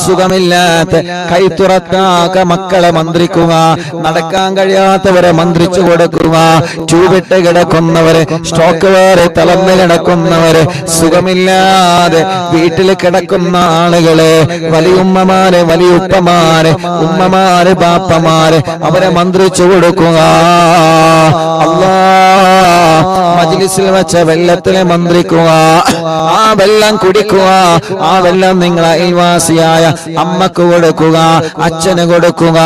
സുഖമില്ലാത്ത കൈ തുറക്കാക്ക മക്കളെ മന്ത്രിക്കുക. നടക്കാൻ കഴിയാത്തവരെ മന്ത്രിച്ചു കൊടുക്കുക. ട്യൂബിട്ട് കിടക്കുന്നവരെ, സ്ട്രോക്ക് വേറെ തളർന്ന് കിടക്കുന്നവരെ, സുഖമില്ലാതെ വീട്ടിൽ കിടക്കുന്ന ആളുകളെ, വലിയുമ്മമാരെ, വലിയുപ്പമാരെ, ഉമ്മമാരെ, ബാപ്പമാരെ, അവരെ മന്ത്രിച്ചു കൊടുക്കുക. ഓഫീസിൽ വെച്ച വെള്ളത്തിൽ മന്ത്രിക്കുക, ആ വെള്ളം കുടിക്കുക, ആ വെള്ളം നിങ്ങൾ അയൽവാസിയായ അമ്മക്ക് കൊടുക്കുക, അച്ഛന് കൊടുക്കുക.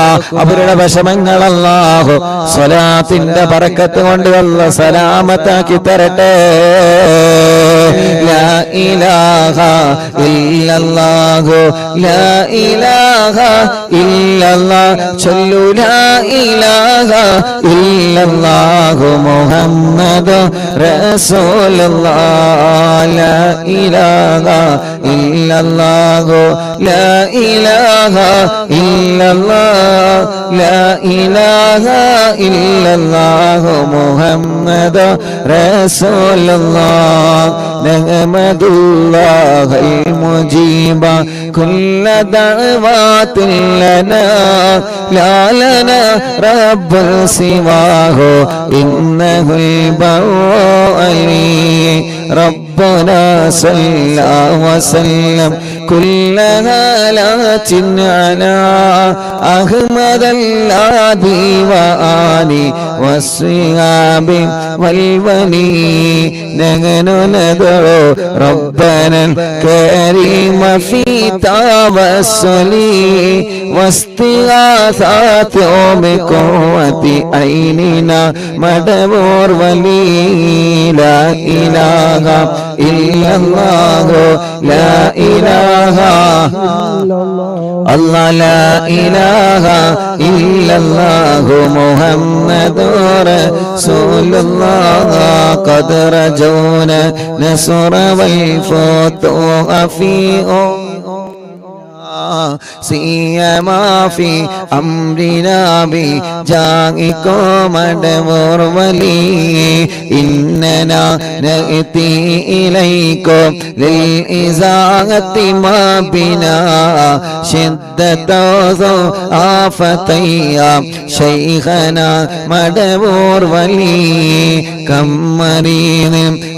അവരുടെ വിഷമങ്ങൾ അല്ലാഹു സ്വലാത്തിന്റെ ബറക്കത്ത് കൊണ്ട് അല്ലാഹു സലാമത്താക്കി തരട്ടെ. ലാ ഇലാഹ ഇല്ലല്ലാഹു ലാ ഇലാഹ ഇല്ലല്ലാഹ് ചൊല്ലു ലാ ഇലാഹ ഇല്ലല്ലാഹു മുഹമ്മദു റസൂലുള്ളാഹ്. ലാ ഇലാഹ ഇല്ലല്ലാഹു ലാ ഇലാഹ ഇല്ലല്ലാഹ് ലാ ഇലാഹ ഇല്ലല്ലാഹു മുഹമ്മദു റസൂലുള്ളാഹ്. നഹ്മദുല്ലാഹൽ മുജീബ കുല്ല ദഅവാതിൻ ലനാ ലാ ലനാ റബ്ബുൽ സിവാഹു ഇന്നഹുൽ ബർറഅലി. ربنا صلى وسلم كل هالات على أحمد الهادي وآله والصحاب والولي. نحن ندعو ربنا الكريم في توسلي واستغاثات بقوة عيننا مدبور ولي. لا إله إلا الله لا إله الله لا إله إلا الله محمد رسول الله. قد رجونا نصر والفتوح في سيما في أمرنا بجاهكم مدبور ولي. إننا نأتي إليكم للإزاحة ما بنا شدة آفتيا شيخنا مدبور ولي. كم مريض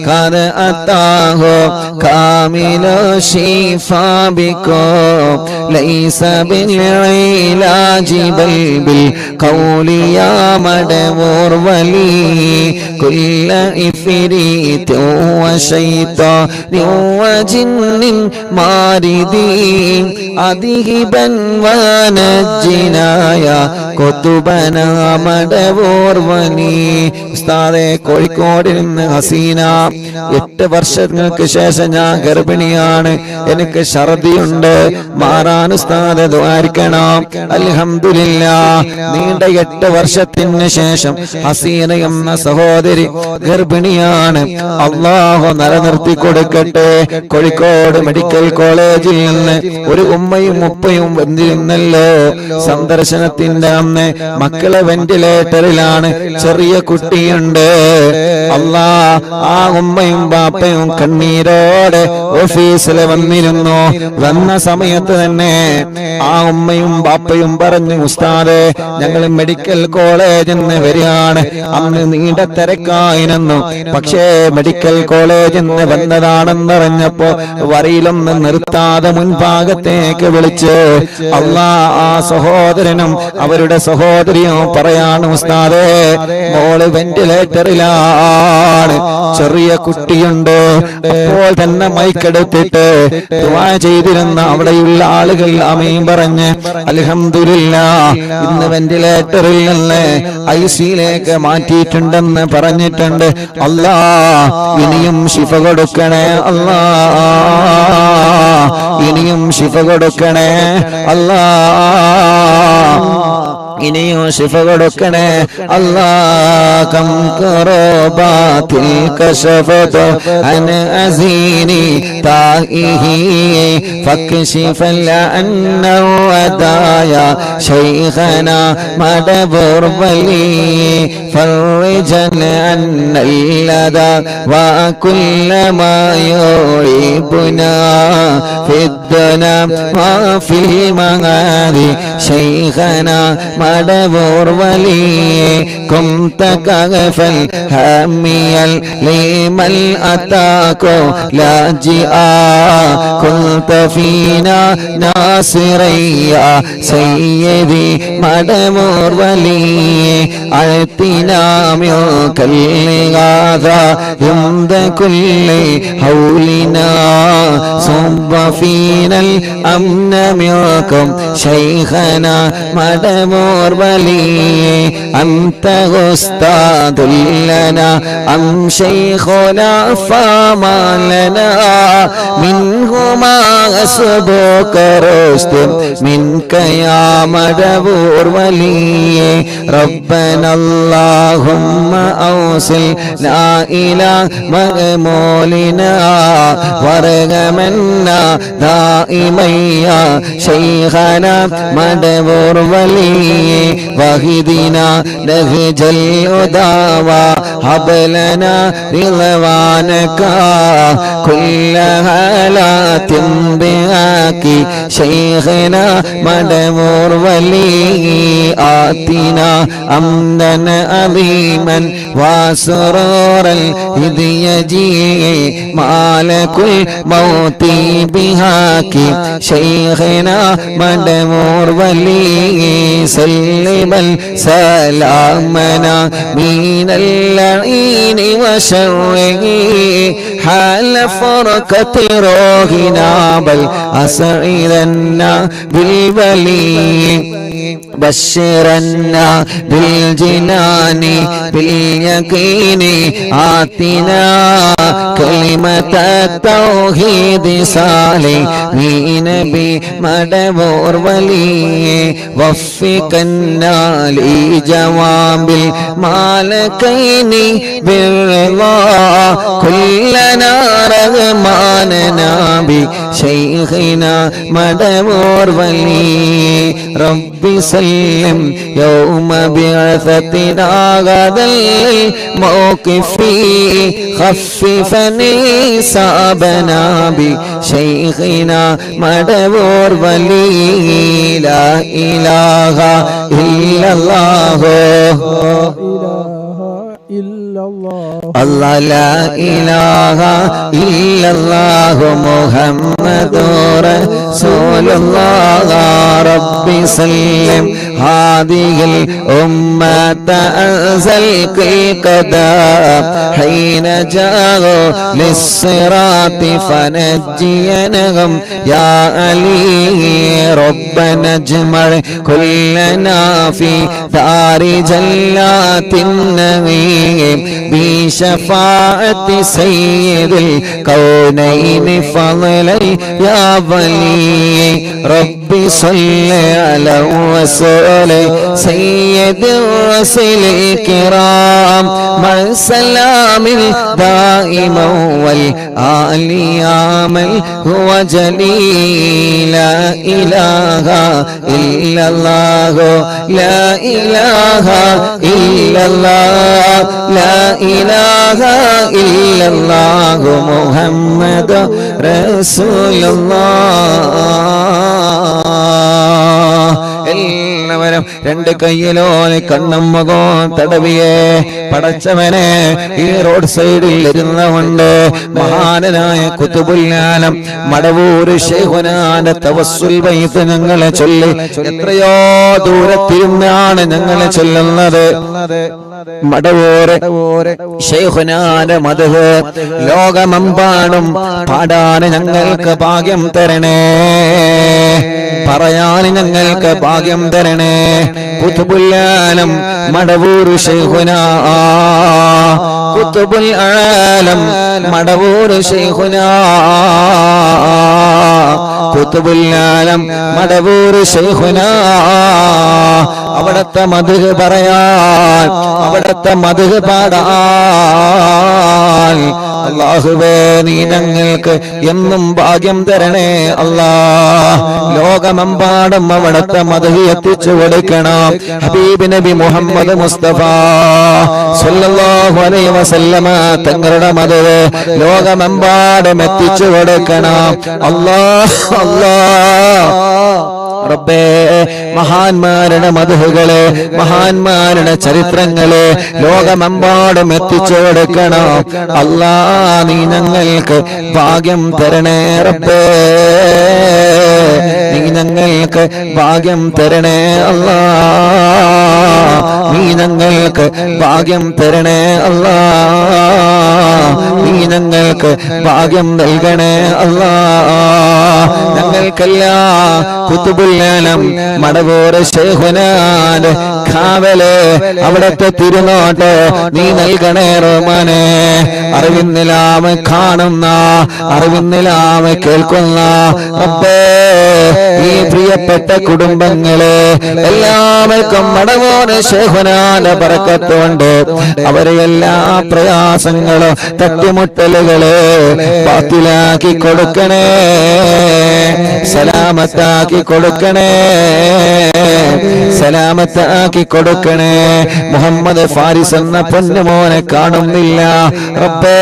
قد أتاه كامل الشفاء بكم ليس بالعلاج بل بالقول يا مدبور ولي. كل إفريت وشيطان وجن ماردين أذهبا ونجنا يا قطبنا مدبور ولي. ഉസ്താദേ, കോഴിക്കോടിൽ നിന്ന് ഹസീന, 8 വർഷങ്ങൾക്ക് ശേഷം ഞാൻ ഗർഭിണിയാണ്, എനിക്ക് ഛർദിയുണ്ട്, മാറാൻ ഉസ്താദ് ദുആരിക്കണം. അൽഹംദുലില്ലാഹ്, നീണ്ട 8 വർഷത്തിന് ശേഷം ഹസീന എന്ന സഹോദരി ഗർഭിണിയാണ്. അല്ലാഹു നിലനിർത്തി കൊടുക്കട്ടെ. കോഴിക്കോട് മെഡിക്കൽ കോളേജിൽ നിന്ന് ഒരു ഉമ്മയും ഉപ്പയും വന്നിരുന്നല്ലോ സന്ദർശനത്തിന്റെ അന്ന്. മക്കളെ വെന്റിലേറ്ററിലാണ്, ചെറിയ കുട്ടിയുണ്ട്. അല്ലാ, ആ ഉമ്മയും ബാപ്പയും കണ്ണീരോടെ ഓഫീസിൽ വന്നിരുന്നു. വന്ന സമയത്ത് തന്നെ ആ ഉമ്മയും ബാപ്പയും പറഞ്ഞു, ഉസ്താദേ, ഞങ്ങൾ മെഡിക്കൽ കോളേജിൽ നിന്ന് വരികയാണ്. അന്ന് നീണ്ട തിരക്കായിരുന്നു. പക്ഷേ മെഡിക്കൽ കോളേജിൽ നിന്ന് വന്നതാണെന്നറിഞ്ഞപ്പോ വരിയിലൊന്ന് നിർത്താതെ മുൻഭാഗത്തേക്ക് വിളിച്ച് അല്ലാ, ആ സഹോദരനും അവരുടെ സഹോദരിയും പറയാണ്, ഉസ്താദേ, മോള് വെന്റിലേറ്ററിലാണ്, ചെറിയ കുട്ടിയുണ്ട്. അപ്പോൾ തന്നെ മൈക്കെടുത്തിട്ട് ദുആ ചെയ്തിരുന്ന അവിടെയുള്ള ആളുകൾ ആമീൻ പറഞ്ഞ് അൽഹംദുലില്ലാഹ്, ഇന്ന് വെന്റിലേറ്ററിൽ നിന്ന് ഐസിയിലേക്ക് മാറ്റിയിട്ടുണ്ടെന്ന് പറഞ്ഞിട്ടുണ്ട്. അല്ലാ, ഇനിയും ശിഫ കൊടുക്കണേ അല്ലാ, ഇനിയും ശിഫ കൊടുക്കണേ അല്ലാ, ഇനിയും ശിഫ കൊടുക്കണേ അല്ലാ. കം കറബാത്തിൽ കശഫത അൻ അസീനി താഇഹി ഫക്ശിഫൽ അന്നഹു അദായ ശൈഖനാ മദബുർ വലി. ഫർജൻ അന്നൽ ലദാ വകുല്ല മാ യുഇബുനാ ഫിദ്ദുനാ വഫിൽ മഗാദി ശൈഖനാ മടവൂർ വലിയെ കുംത കഗഫൽ ഹമിയൽ ലീമൽ അതാകോ ലാജിആ കുൽത ഫീനാ നാസിറയ്യ സയ്യിദി മടവൂർ വലിയെ അഴ്ത്തിനാ മിൽകൽ ഗാദാ യുംദ കുല്ലി ഹൗലിനാ صب فينا الأمن منكم شيخنا مدمور ولي أنت أستاذ لنا أم شيخنا فما لنا منهما أسبوك رشد منك يا مدمور ولي ربنا اللهم أوصلنا إلى مأمولنا ورغمنا دائما يا شيخنا مدبور ولي وهدنا نهج الهدى وهب لنا رضوانك كل حالات بهاك شيخنا مدبور ولي آتنا أمنا عظيما وسرورا إذ يجيء مالك الموت بهاك شيخنا مدمور ولي سلم سلامنا من اللعين وشره حال فرقة روحنا بل أسعدنا بالولي بشرنا بالجنان باليقين آتنا كلمة التوحيد صالحين بمدبور ولي وفقنا لجواب المالكين بالرضا كلنا رغماننا بشيخنا مدبور ولي ربي سلم يوم بعثتنا غدا الموقف خففني صابنا بشيخنا مدبور ولي لا إله إلا الله الله لا إله إلا الله محمد رسول الله ربي سلم هذه الأمة أنزل القدام حين جاءوا للصراط فنجينهم يا علي ربنا اجمع كلنا في دار جلات النعيم بشفاعة سيد الكونين فضلا يا ولي ربي صل على رسول سيد الرسل الكرام مع السلام الدائم والآل يا من هو جليل لا إله إلا الله لا إله إلا الله لا إله إلا الله محمد رسول الله എല്ലാവരും രണ്ട് കയ്യിലോനെ കണ്ണും മുഖവും തടവിയെ പടച്ചവനെ ഈ റോഡ് സൈഡിൽ ഇരുന്നുകൊണ്ട് മഹാനായ ഖുതുബുൽ ആലം മടവൂർ ശൈഖുനാന്റെ തവസ്സുൽ ബൈത്ത് ഞങ്ങളെ ചൊല്ലി എത്രയോ ദൂരത്തിരുന്നാണ് ഞങ്ങളെ ചൊല്ലുന്നത് മടവൂർ ശൈഖുനാന്റെ മദ്ഹ് ലോകമെമ്പാടും പാടാൻ ഞങ്ങൾക്ക് ഭാഗ്യം തരണേ പറയാൻ ഞങ്ങൾക്ക് ഭാഗ്യം തരണേ ഖുതുബുൽ ആലം മടവൂർ ശൈഖുനാ ഖുതുബുൽ ആലം മടവൂർ ശൈഖുനാ ഖുതുബുൽ ആലം മടവൂർ ശൈഖുനാ അവിടത്തെ മദ്ഹ് പറയാൻ അവിടത്തെ മദ്ഹ് പാടാൻ അല്ലാഹുവേ നീ ഞങ്ങൾക്ക് എന്നും ഭാഗ്യം തരണേ അല്ലാഹ് ലോകമെമ്പാടും അവിടത്തെ മദ്ഹ് എത്തിച്ചു കൊടുക്കണം ഹബീബ് നബി മുഹമ്മദ് മുസ്തഫ സല്ലല്ലാഹു അലൈഹി വസല്ലമ തങ്ങളുടെ മദ്ഹ് ലോകമെമ്പാടും എത്തിച്ചു കൊടുക്കണം അല്ലാഹ് അല്ലാഹ് റബ്ബേ മഹാന്മാരുടെ മദ്ഹുകളെ മഹാന്മാരുടെ ചരിത്രങ്ങളെ ലോകമെമ്പാടും എത്തിച്ചു കൊടുക്കണം അല്ലാ നീ ഞങ്ങൾക്ക് ഭാഗ്യം തരണേ റബ്ബേ നീ ഞങ്ങൾക്ക് ഭാഗ്യം തരണേ അല്ലാ നീ ഞങ്ങൾക്ക് ഭാഗ്യം തരണേ അല്ലാ നീ ഞങ്ങൾക്ക് ഭാഗ്യം നൽകണേ അല്ലാ ഞങ്ങൾക്കെല്ലാം കുതുബുൽ മടവൂർ ശൈഖുനാന്റെ കാവല് അവിടത്തെ തിരുനോട്ട് നീ നൽകണേ റഹ്മാനേ അറിവിന്നിലാമ കാണുന്ന അറിവിന്നിലാമ കേൾക്കുന്ന റബ്ബേ ഈ പ്രിയപ്പെട്ട കുടുംബങ്ങളെ എല്ലാവർക്കും മടവൂർ ശൈഖുനാന്റെ ബറക്കത്ത് കൊണ്ട് അവരെ എല്ലാ പ്രയാസങ്ങളും തട്ടിമുട്ടലുകളെ ബാത്തിലാക്കി കൊടുക്കണേ സലാമത്താക്കി കൊടുക്കണേ സലാമത്താക്കി കൊടുക്കണേ മുഹമ്മദ് ഫാരിസ് എന്ന പൊന്നുമോനെ കാണുന്നില്ല റബ്ബേ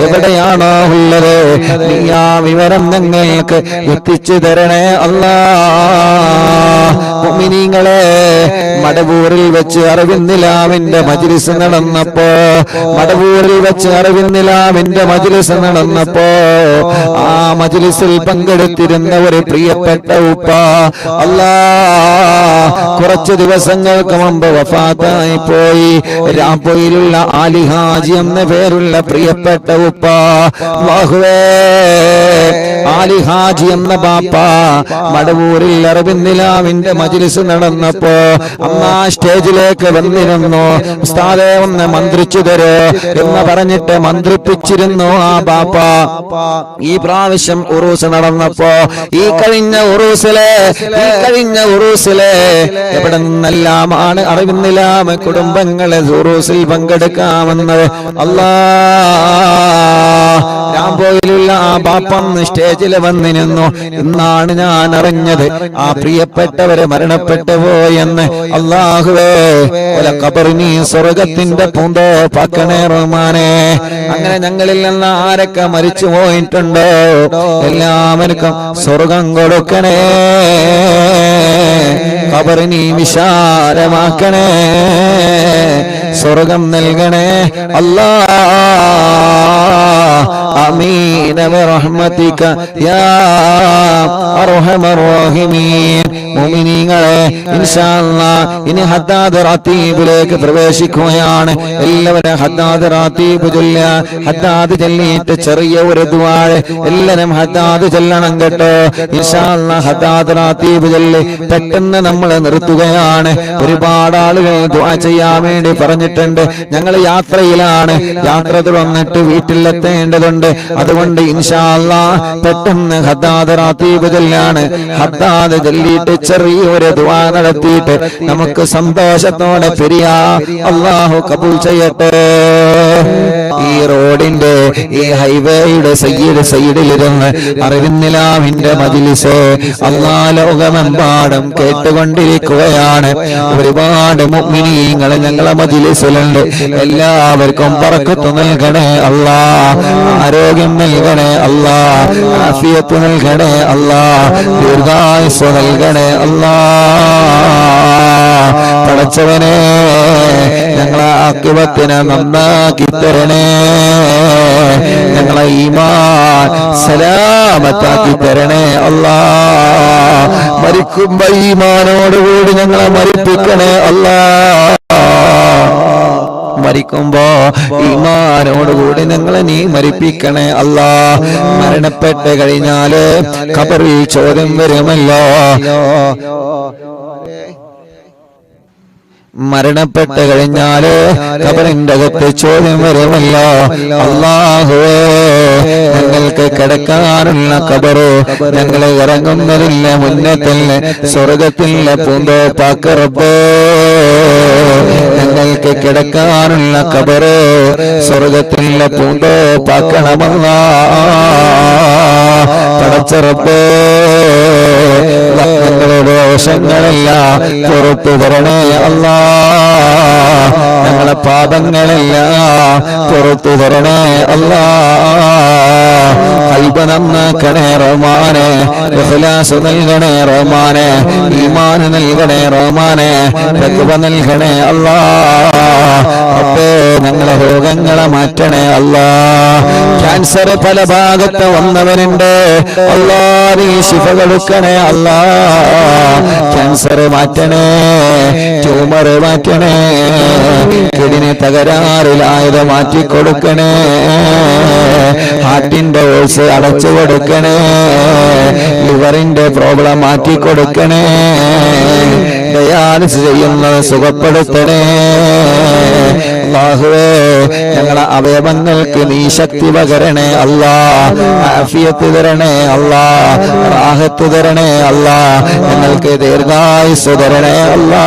എവിടെയാണോ ഉള്ളത് നീ ആ വിവരം ഞങ്ങൾക്ക് എത്തിച്ചു തരണേ അല്ലാ മുഅ്മിനീങ്ങളെ മടവൂരിൽ വെച്ച് അറിവിന്നിലാവിന്റെ മജ്ലിസ് നടന്നപ്പോ മടവൂരിൽ വെച്ച് അറിവിന്നിലാവിന്റെ മജ്ലിസ് നടന്നപ്പോ ആ മജ്ലിസിൽ പങ്കെടുത്തിരുന്ന ഒരു പ്രിയപ്പെട്ട ഉപ്പ അല്ലാ കുറച്ചു ദിവസങ്ങൾക്ക് മുമ്പ് വഫാത്തായി പോയി രാംപൊയിലുള്ള ആലി ഹാജി എന്ന പേരുള്ള പ്രിയപ്പെട്ട ഉപ്പ അല്ലാഹുവേ ആലി ഹാജി എന്ന ബാപ്പ മടവൂരിൽ അറിവിന്നിലാവിന്റെ മജ്ലിസ് നടന്നപ്പോ അമ്മ സ്റ്റേജിലേക്ക് വന്നിരുന്നു ഉസ്താദേ ഒന്ന് മന്ത്രിച്ചു തരോ എന്ന് പറഞ്ഞിട്ട് മന്ത്രിപ്പിച്ചിരുന്നു ആ ബാപ്പ ഈ പ്രാവശ്യം ഉറൂസ് നടന്നപ്പോ ഈ കഴിഞ്ഞ ഉറൂസിലെ എവിടെ നിന്നെല്ലാമാണ് അറിവിന്നിലാമ കുടുംബങ്ങളെ ഉറൂസിൽ പങ്കെടുക്കാമെന്നത് അല്ലാ രാംപോയിലുള്ള ആ ബാപ്പം സ്റ്റേജിൽ വന്നിരുന്നു ഇന്നാണ് ഞാൻ അറിഞ്ഞത് ആ പ്രിയപ്പെട്ടവരെ മരണപ്പെട്ടു പോയെന്ന് അല്ലാഹുവേ ഒല ഖബറിനി സ്വർഗത്തിന്റെ പൂന്തോപ്പാക്കണേ റഹ്മാനേ അങ്ങനെ ഞങ്ങളിൽ നിന്ന് ആരൊക്കെ മരിച്ചു പോയിട്ടുണ്ടോ എല്ലാവർക്കും സ്വർഗം കൊടുക്കണേ ഖബറിനി വിശാലമാക്കണേ സ്വർഗം നൽകണേ അല്ലാ ആമീൻ ബിറഹ്മതിക യാ അർഹമർ റഹീമീൻ മുഅ്മിനീങ്ങളെ ഇൻഷാ അല്ലാഹ് ഇനി ഹദ്ദാദ് റാത്തീബിലേക്ക് പ്രവേശിക്കുകയാണ് എല്ലാവരും ഹദ്ദാദ് റാത്തീബ് ചൊല്ലുക ഹദ്ദാദ് ചൊല്ലിയിട്ട് ചെറിയ ഒരു ദുആ എല്ലാവരും ഹദ്ദാദ് ചൊല്ലണം കേട്ടോ ഇൻഷാ അല്ലാഹ് ഹദ്ദാദ് റാത്തീബ് ചൊല്ലി പെട്ടെന്ന് നമ്മൾ നിർത്തുകയാണ് ഒരുപാട് ആളുകൾ ദുആ ചെയ്യാൻ വേണ്ടി പറഞ്ഞിട്ടുണ്ട് ഞങ്ങൾ യാത്രയിലാണ് യാത്ര തുടർന്നിട്ട് വീട്ടിലെത്തേണ്ടതുണ്ട് അതുകൊണ്ട് ഇൻഷാ അല്ലാഹ് പെട്ടെന്ന് ഹദ്ദാദ് റാത്തീബ് ചൊല്ലാണ് ഹദ്ദാദ് ചൊല്ലിയിട്ട് ചെറിയൊരു ദുആ നടത്തിയിട്ട് നമുക്ക് സന്തോഷത്തോടെ പിരിയാ അല്ലാഹു കബൂൽ ചെയ്യട്ടെ ഈ റോഡിന്റെ ഈ ഹൈവേയുടെ സൈഡിലിരുന്ന് അറിവിന്നിലാവിന്റെ മജ്ലിസ് അല്ലാഹ് ലോകമെമ്പാടും കേട്ടുകൊണ്ടിരിക്കുകയാണ് ഒരുപാട് മുഅ്മിനീങ്ങൾ ഞങ്ങളെ മജ്ലിസിലുണ്ട് എല്ലാവർക്കും ബറക്കത്ത് നൽകണേ അല്ലാഹ് ആരോഗ്യം നൽകണേ അല്ലാഹ് ആഫിയത്ത് നൽകണേ അല്ലാഹ് ദീർഘായുസ്സ് നൽകണേ അല്ലാഹ് പടച്ചവനെ ഞങ്ങളെ ആഖിബത്തിനെ നന്നാക്കി തരണേ ഞങ്ങളെ ഈമാൻ സലാമത്താക്കി തരണേ അല്ലാഹ് മരിക്കുമ്പോ ഈമാനോടുകൂടി ഞങ്ങളെ മരിപ്പിക്കണേ അല്ലാഹ് മരിക്കുമ്പോ ഈമാനോടുകൂടി ഞങ്ങളെ നീ മരിപ്പിക്കണേ അല്ലാഹ് മരണപ്പെട്ട് കഴിഞ്ഞാല് ഖബറിൽ ചോദ്യം വരുമല്ലോ മരണപ്പെട്ട് കഴിഞ്ഞാല് ഖബറിന്റെ അകത്ത് ചോദ്യം വരുമല്ലോ അല്ലാഹുവേ ഞങ്ങൾക്ക് കിടക്കാനുള്ള ഖബറ് ഞങ്ങളെ ഇറങ്ങുന്നതില്ല മുന്നത്തില്ല സ്വർഗത്തിലെ പൂന്തോപ്പാക്ക് റബ്ബേ ഞങ്ങൾക്ക് കിടക്കാനുള്ള ഖബറ് സ്വർഗത്തിലെ പൂന്തോപ്പാക്കണമല്ലാ പടച്ച റബ്ബേ ഞങ്ങളോട് ദോഷങ്ങളെല്ലാം പുറത്തു തരണേ അല്ലാ. ഞങ്ങളെ പാപങ്ങളെല്ലാം പുറത്തു തരണേ അല്ലാ. ഖൽബ് നന്നാക്കണേ റഹ്മാനെ, ഇഖ്ലാസ് നൽകണേ റഹ്മാനെ, ഈമാൻ നൽകണേ റഹ്മാനെ, തഖ്വ നൽകണേ അല്ലാ. അപ്പേ ഞങ്ങളെ രോഗങ്ങളെ മാറ്റണേ അല്ലാ. ക്യാൻസർ പല ഭാഗത്ത് വന്നവരുണ്ട് അല്ലാ, നീ ശിഫ കൊടുക്കണേ അല്ലാ. ക്യാൻസർ മാറ്റണേ, ട്യൂമർ മാറ്റണേ, കിഡ്നി തകരാറിലായത് മാറ്റിക്കൊടുക്കണേ, ഹാർട്ടിന്റെ ഓൾസ് അടച്ചു കൊടുക്കണേ, ലിവറിന്റെ പ്രോബ്ലം മാറ്റിക്കൊടുക്കണേ, ഡയാലിസിസ് ചെയ്യുന്നത് സുഖപ്പെടുത്തണേ. അല്ലാഹുവേ ഞങ്ങളെ അവയവങ്ങൾക്ക് നീ ശക്തി പകരണേ അല്ലാ, ആഫിയത്ത് തരണേ അല്ലാ, റാഹത്ത് തരണേ അല്ലാ, ഞങ്ങൾക്ക് ദീർഘായുസ്സ് തരണേ അല്ലാ.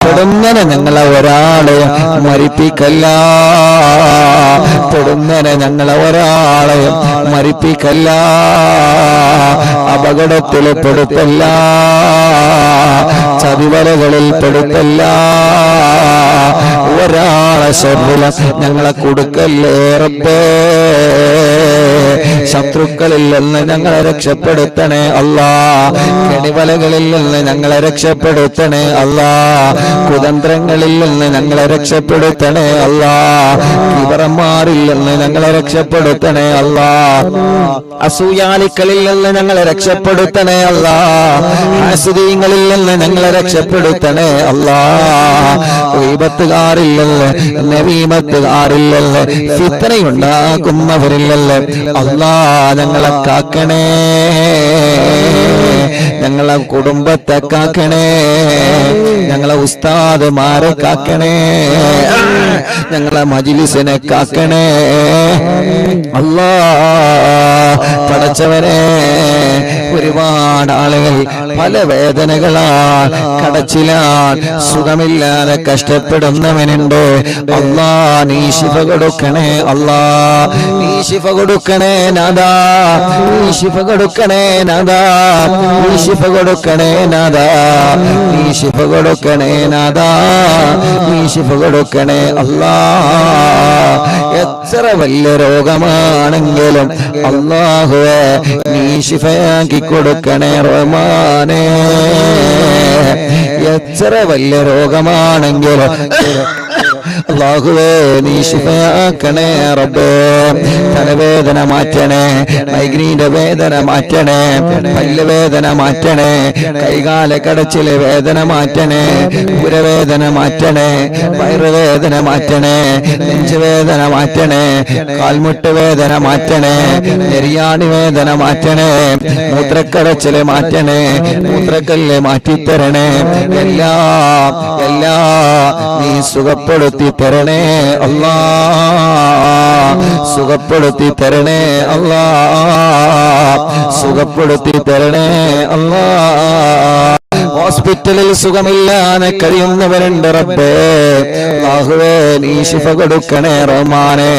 പെടുന്നനെ ഞങ്ങളെ ഒരാളെ മരിപ്പിക്കല്ല, പെടുന്നനെ ഞങ്ങളെ ഒരാളെ മരിപ്പിക്കല്ല, അപകടത്തിൽ പെടുത്തല്ല, ചതിവലകളിൽ പെടുത്തല്ല, ഒരാളെ ശരീരം ഞങ്ങളെ കൊടുക്കല്ലേ റബ്ബേ. ശത്രുക്കളിൽ നിന്ന് ഞങ്ങളെ രക്ഷപ്പെടുത്തണേ അല്ലാ, കെണിവലകളിൽ നിന്ന് ഞങ്ങളെ രക്ഷപ്പെടുത്തണേ അല്ലാ, കുതന്ത്രങ്ങളിൽ നിന്ന് ഞങ്ങളെ രക്ഷപ്പെടുത്തണേ അല്ലാ, കിബറന്മാരിൽ നിന്ന് ഞങ്ങളെ രക്ഷപ്പെടുത്തണേ അല്ലാ, അസൂയാലിക്കളിൽ നിന്ന് ഞങ്ങളെ രക്ഷപ്പെടുത്തണേ അല്ലാ, ഹാസിദീങ്ങളിൽ നിന്ന് ഞങ്ങളെ രക്ഷപ്പെടുത്തണേ അല്ലാ, ഗീബത്തുകാരിൽ നിന്ന് നമീമത്തുകാരിൽ നിന്ന് ഫിത്നയുണ്ടാക്കുന്നവരിൽ നിന്ന് അല്ലാ ഞങ്ങളെ കാക്കണേ, ഞങ്ങളെ കുടുംബത്തെ കാക്കണേ, ഞങ്ങളെ ഉസ്താദ്മാരെ കാക്കണേ, ഞങ്ങളെ മജ്ലിസിനെ കാക്കണേ അല്ലാ. പടച്ചവനെ ഒരുപാട് ആളുകൾ പല വേദനകളാൽ കടച്ചിലാൽ സുഖമില്ലാതെ കഷ്ടപ്പെടുന്നവനുണ്ട് അല്ലാ. നീ ശിഫ കൊടുക്കണേ അല്ലാ, നീ ശിഫ കൊടുക്കണേ നാദാ, നീ ശിഫ കൊടുക്കണേ നാദാ, നീ ശിഫ കൊടുക്കണേ നാദാ, നീ ശിഫ കൊടുക്കണേ നാദാ, നീ ശിഫ കൊടുക്കണേ അല്ലാ. എത്ര വലിയ രോഗമാണെങ്കിലും അല്ലാഹുവേ നീ ശിഫയാക്കി കൊടുക്കണേ റഹ്മാനേ. എത്ര വലിയ രോഗമാണെങ്കിലും അല്ലാഹുവേ നീ ശിഫയാക്കണേ റബ്ബേ. തലവേദന മാറ്റണേ, മൈഗ്രീന്റെ വേദന മാറ്റണേ, പല്ലുവേദന മാറ്റണേ, കൈകാല കടച്ചിലെ വേദന മാറ്റണേ, ഉരവേദന മാറ്റണേ, വയറുവേദന മാറ്റണേ, നെഞ്ചുവേദന മാറ്റണേ, കാൽമുട്ട് വേദന മാറ്റണേ, നെരിയാണി വേദന മാറ്റണേ, മൂത്രക്കടച്ചില് മാറ്റണേ, മൂത്രക്കല്ല് മാറ്റിത്തരണേ, എല്ലാ നീ സുഖപ്പെടുത്തി തരണേ അല്ലാ, സുഖപ്പെടുത്തി തരണേ അല്ലാ, സുഖപ്പെടുത്തി തരണേ അല്ലാ. ഹോസ്പിറ്റലിൽ സുഖമില്ലാതെ കഴിയുന്നവരുണ്ട് റബ്ബേ, അല്ലാഹുവേ നീ ശിഫ കൊടുക്കണേ റഹ്മാനേ.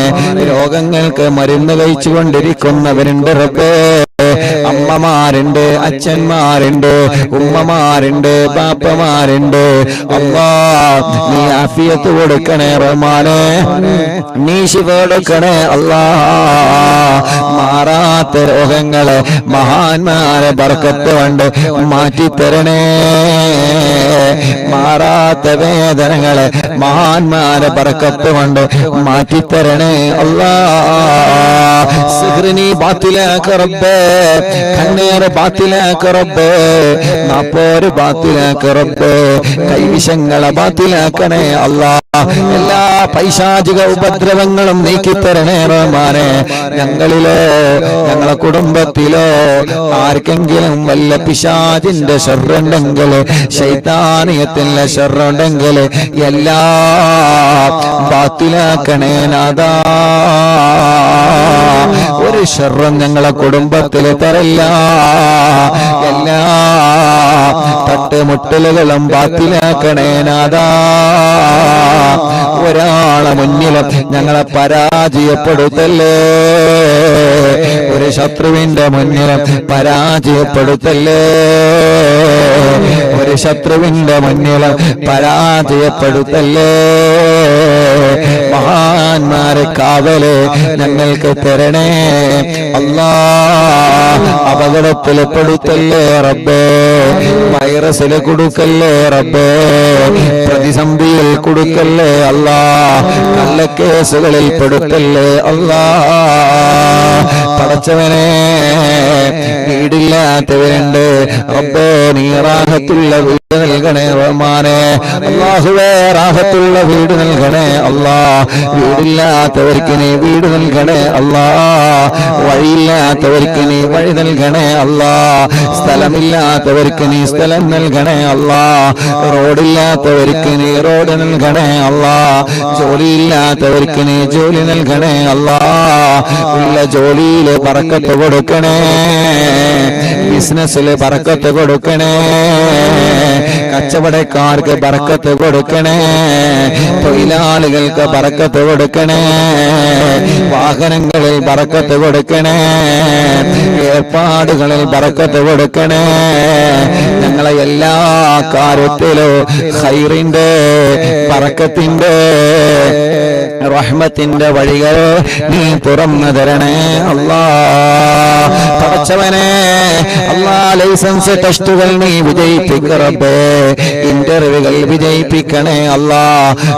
രോഗങ്ങൾക്ക് മരുന്ന് കഴിച്ചു കൊണ്ടിരിക്കുന്നവരുണ്ട് റബ്ബേ, അമ്മമാരുണ്ട്, അച്ഛന്മാരുണ്ട്, ഉമ്മമാരുണ്ട്, ബാപ്പമാരുണ്ട് അല്ലാ. നീ ആഫിയത്ത് കൊടുക്കണേ റഹ്മാനേ, നീ ശിഫ കൊടുക്കണേ അല്ലാ. മാറാത്ത രോഗങ്ങളെ മഹാന്മാരെ ബർക്കത്ത് കൊണ്ട് മാറ്റിത്തരണേ, മാറാത്ത വേദനകളെ മഹാന്മാരെ ബർക്കത്ത് കൊണ്ട് മാറ്റിത്തരണേ അല്ലാ. സിഹ്റിനി ബാത്തിലാക്ക റബ്ബേ, കണ്ണേറ് ബാത്തിലാക്ക റബ്ബേ, നാപ്പോര് ബാത്തിലാക്ക റബ്ബേ, കൈവിഷങ്ങളെ ബാത്തിലാക്കണേ അല്ലാ. എല്ലാ പൈശാചിക ഉപദ്രവങ്ങളും നീക്കിത്തരണേ റഹ്മാനേ. ഞങ്ങളിലോ ഞങ്ങളെ കുടുംബത്തിലോ ആർക്കെങ്കിലും വല്ല പിശാചിന്റെ ശർറുണ്ടെങ്കിൽ, ശൈത്താനിയത്തിന്റെ ശർറുണ്ടെങ്കിൽ എല്ലാം ബാത്തിലാക്കണേ നാദാ. ഒരു ശർറും ഞങ്ങളെ കുടുംബത്തിൽ തരല്ല. എല്ലാ തട്ടുമുട്ടലുകളും ബാത്തിലാക്കണേ നാദാ. ഒരാളെ മുന്നിലും ഞങ്ങളെ പരാജയപ്പെടുത്തല്ലേ. ഒരു ശത്രുവിന്റെ മുന്നിലും പരാജയപ്പെടുത്തല്ലേ. ഒരു ശത്രുവിന്റെ മുന്നിലും പരാജയപ്പെടുത്തല്ലേ. മഹാന്മാരെ കാവല് ഞങ്ങൾക്ക് തരണേ അല്ലാ. അപകടത്തിൽ പെടുത്തല്ലേ റബ്ബേ. വൈറസിൽ കൊടുക്കല്ലേ റബ്ബേ. പ്രതിസന്ധിയിൽ കൊടുക്കല്ലേ അല്ലാ. കള്ളക്കേസുകളിൽ പെടുത്തല്ലേ അല്ലാ. പടച്ചവനെ, വീടില്ലാത്തവരുണ്ട് റബ്ബേ, നീ റാഹത്തുള്ള വീട് നൽകണേ റഹ്മാനെ. അല്ലാഹുവേ, റാഹത്തുള്ള വീട് നൽകണേ അല്ലാ. വീടില്ലാത്തവർക്ക് നീ വീട് നൽകണേ അല്ലാ. വഴിയില്ലാത്തവർക്ക് നീ വഴി നൽകണേ അല്ലാ. സ്ഥലമില്ലാത്തവർക്ക് നീ സ്ഥലം നൽകണേ അല്ലാ. റോഡില്ലാത്തവർക്ക് നീ റോഡ് നൽകണേ അല്ലാ. ജോലിയില്ലാത്തവർക്ക് നീ ജോലി നൽകണേ അല്ലാ. ഉള്ള ജോലിയില് ബറക്കത്ത് കൊടുക്കണേ. ബിസിനസ്സില് ബറക്കത്ത് കൊടുക്കണേ. കച്ചവടക്കാർക്ക് ബറക്കത്ത് കൊടുക്കണേ. തൊഴിലാളികൾക്ക് ബറക്കത്ത് കൊടുക്കണേ. വാഹനങ്ങളിൽ ബറക്കത്ത് കൊടുക്കണേ. ഏർപ്പാടുകളിൽ ബറക്കത്ത് കൊടുക്കണേ. ഞങ്ങളെ എല്ലാ കാര്യത്തിലും ഖൈറിന്റെ ബറക്കത്തിന്റെ റഹ്മത്തിന്റെ വഴികൾ നീ തുറന്നു തരണേ അല്ലാ. പടച്ചവനെ അല്ലാ, ലൈസൻസ് ടെസ്റ്റുകൾ നീ വിജയിപ്പിക്കറബേ. ഇന്റർവ്യൂകൾ വിജയിപ്പിക്കണേ അല്ലാ.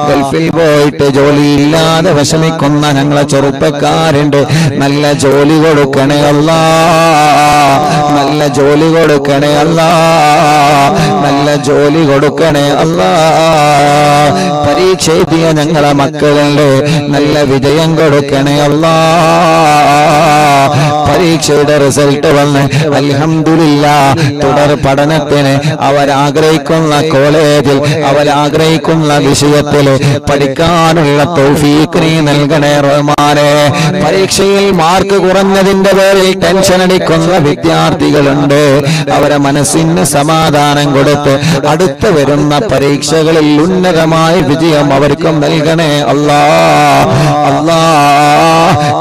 ഗൾഫിൽ പോയിട്ട് ജോലിയില്ലാതെ വിഷമിക്കുന്ന ഞങ്ങളെ ചെറുപ്പക്കാരുണ്ട്. നല്ല ജോലി കൊടുക്കണേ അല്ലാ. നല്ല ജോലി കൊടുക്കണേ അല്ലാ. നല്ല ജോലി കൊടുക്കണേ അല്ലാ. പരീക്ഷ എഴുതിയ ഞങ്ങളെ മക്കളുണ്ട്. നല്ല വിജയം കൊടുക്കണേ അല്ലാ. പരീക്ഷയുടെ റിസൾട്ട് വന്ന് അൽഹംദുലില്ലാഹ് തുടർ പഠനത്തിന് അവരാഗ്രഹിക്കുന്ന കോളേജിൽ അവരാഗ്രഹിക്കുന്ന വിഷയത്തിൽ പഠിക്കാനുള്ള തൗഫീഖ് നീ നൽകണേ റഹ്മാനേ. പരീക്ഷയിൽ മാർക്ക് കുറഞ്ഞതിന്റെ പേരിൽ ടെൻഷൻ അടിക്കുന്ന വിദ്യാർത്ഥികളുണ്ട്. അവരെ മനസ്സിന് സമാധാനം കൊടുത്ത് അടുത്ത് വരുന്ന പരീക്ഷകളിൽ ഉന്നതമായ വിജയം അവർക്കും നൽകണേ അല്ലാ. അല്ലാ,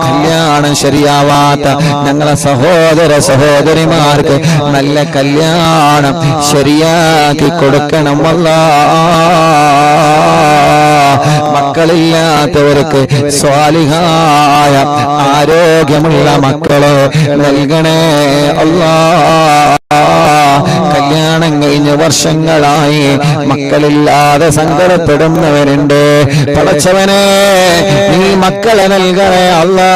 കല്യാണം ശരിയാവാത്ത ഞങ്ങളെ സഹോദര സഹോദരിമാർക്ക് നല്ല കല്യാണം ശരിയാക്കി കൊടുക്കണം അല്ലാ. മക്കളില്ലാത്തവർക്ക് സ്വാലിഹായ ആരോഗ്യമുള്ള മക്കളെ നൽകണേ അല്ലാ. കല്യാണം കഴിഞ്ഞ വർഷങ്ങളായി മക്കളില്ലാതെ സങ്കടപ്പെടുന്നവരുണ്ട്. പടച്ചവനെ, നീ മക്കളെ നൽകണേ അല്ലാ.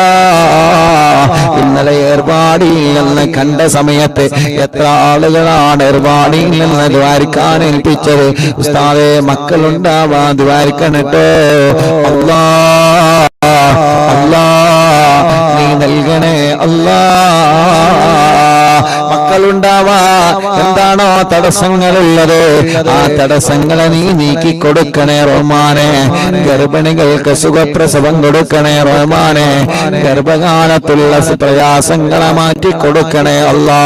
ഇന്നലെ ഏർപാടിയിൽ നിന്ന് കണ്ട സമയത്ത് എത്ര ആളുകളാണ് ഏർപാടിയിൽ നിന്ന് ദ്വാരിക്കാൻ ഏൽപ്പിച്ചത്. ഉസ്താദേ, മക്കളുണ്ടാവാൻ ദ്വാരിക്കണട്ടോ അല്ലാ. അല്ലാ, നീ നൽകണേ അല്ലാ. മക്കളുണ്ടാവാ എന്താണോ തടസ്സങ്ങളുള്ളത്, ആ തടസ്സങ്ങളെ നീ നീക്കി കൊടുക്കണേ റഹ്മാനെ. ഗർഭിണികൾക്ക് സുഖപ്രസവം കൊടുക്കണേ റഹ്മാനെ. ഗർഭകാലത്തുള്ള പ്രയാസങ്ങളെ മാറ്റി കൊടുക്കണേ അല്ലാ.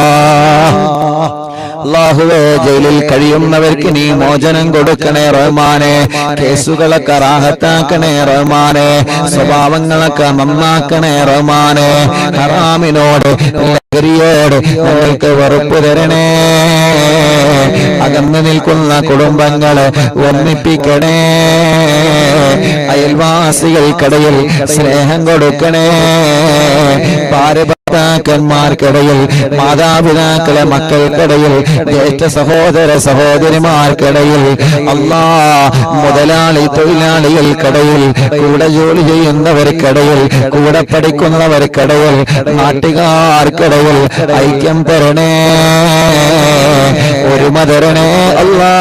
അല്ലാഹുവേ, ജയിലിൽ കഴിയുന്നവർക്ക് നീ മോചനം കൊടുക്കണേ റഹ്മാനെ. കേസുകളൊക്കെ റാഹത്താക്കണേ റഹ്മാനെ. സ്വഭാവങ്ങളൊക്കെ നന്നാക്കണേ റഹ്മാനെ. ഹറാമിനോട് ലഹരിയോട് ഞങ്ങൾക്ക് വെറുപ്പ് തരണേ. അകന്നു നിൽക്കുന്ന കുടുംബങ്ങളെ ഒന്നിപ്പിക്കണേ. അയൽവാസികൾക്കിടയിൽ സ്നേഹം കൊടുക്കണേ. ഭർത്താക്കന്മാർക്കിടയിൽ, മാതാപിതാക്കളെ മക്കൾക്കിടയിൽ, ജ്യേഷ്ഠ സഹോദര സഹോദരിമാർക്കിടയിൽ, അല്ലാ, മുതലാളി തൊഴിലാളികൾക്കിടയിൽ, കൂടെ ജോലി ചെയ്യുന്നവർക്കിടയിൽ, കൂടെ പഠിക്കുന്നവർക്കിടയിൽ, നാട്ടുകാർക്കിടയിൽ ഐക്യം തരണേ. ഒരുമ തരണേ അല്ലാ.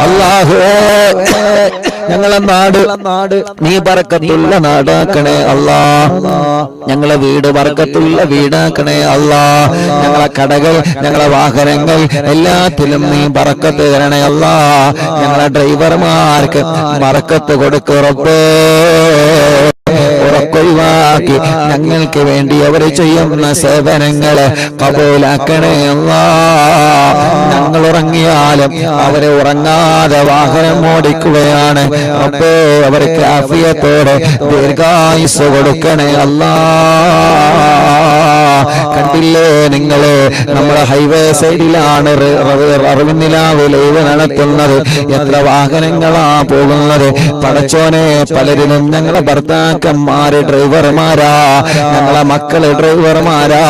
അല്ലാഹുവേ ഞങ്ങളെ നാട് നീ ബർക്കത്തുള്ള നാടാക്കണേ അല്ലാ. ഞങ്ങളെ വീട് ബർക്കത്തുള്ള വീടാക്കണേ അല്ലാ. ഞങ്ങളെ കടകൾ ഞങ്ങളെ വാഹനങ്ങൾ എല്ലാത്തിലും നീ ബർക്കത്ത് തരണേ അല്ലാ. ഞങ്ങളെ ഡ്രൈവർമാർക്ക് ബർക്കത്ത് കൊടുക്ക് റബ്ബേ. ഉറക്കൊഴിവാക്കി ഞങ്ങൾക്ക് വേണ്ടി അവർ ചെയ്യുന്ന സേവനങ്ങളെ കബൂലാക്കണേ അല്ലാ. ഞങ്ങൾ ഉറങ്ങിയാലും അവരെ ഉറങ്ങാതെ വാഹനം ഓടിക്കുകയാണ് റബ്ബേ. അവർക്ക് ആഫിയത്തോടെ ദീർഘായുസ് കൊടുക്കണേ അല്ലാ. കണ്ടില്ലേ നിങ്ങള് നമ്മുടെ ഹൈവേ സൈഡിലാണ് അറിവിന്നിലാവ് ലൈവ് നടത്തുന്നത്. എത്ര വാഹനങ്ങളാ പോകുന്നത് പടച്ചോനെ. പലരിലും ഞങ്ങളെ ഭർത്താക്കന്മാര് ഡ്രൈവർമാരാ, ഞങ്ങളെ മക്കള് ഡ്രൈവർമാരാ,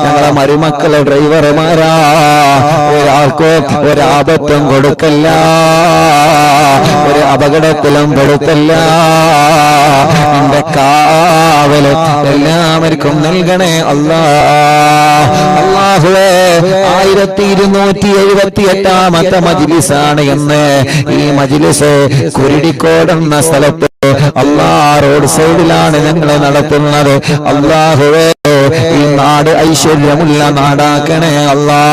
ഞങ്ങളെ മരുമക്കള് ഡ്രൈവർമാരാ. ഒരാൾക്കോ ഒരാപത്തും കൊടുക്കല്ല, ഒരു അപകടത്തിലും കൊടുക്കല്ല. എന്റെ കാവല് എല്ലാവർക്കും നൽകണേ അല്ലാ. അല്ലാഹുവേ 1278ാമത്തെ മജ്ലിസാണ് എന്ന്. ഈ മജ്ലിസ് കുരുടിക്കോട് എന്ന സ്ഥലത്ത് അല്ലാ റോഡ് സൈഡിലാണ് ഞങ്ങളെ നടത്തുന്നത്. അല്ലാഹുവേ ഈ നാട് ഐശ്വര്യമുള്ള നാടാക്കണേ അല്ലാ.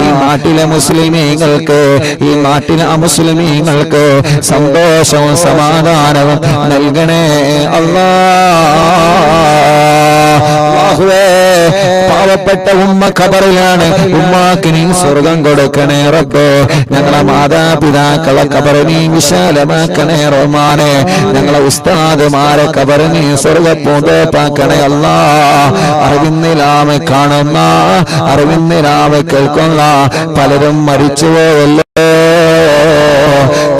ഈ നാട്ടിലെ മുസ്ലിമീങ്ങൾക്ക് ഈ നാട്ടിലെ അമുസ്ലിമീങ്ങൾക്ക് സന്തോഷവും സമാധാനവും നൽകണേ അല്ലാ. പാവപ്പെട്ട ഉമ്മ ഖബറിലാണ്. ഉമ്മാക്ക് നീ സ്വർഗം കൊടുക്കണേ റബ്ബേ. ഞങ്ങളെ മാതാപിതാക്കളെ ഖബറ് നീ വിശാലമാക്കണേ റഹ്മാനെ. ഞങ്ങളെ ഉസ്താദുമാരെ ഖബറ് നീ സ്വർഗപ്പൂന്തോപ്പാക്കണേ അല്ലാ. അറിവിന്നിലാമെ കാണുന്ന അറിവിന്നിലാമെ കേൾക്കുന്ന പലരും മരിച്ചുപോയല്ലോ.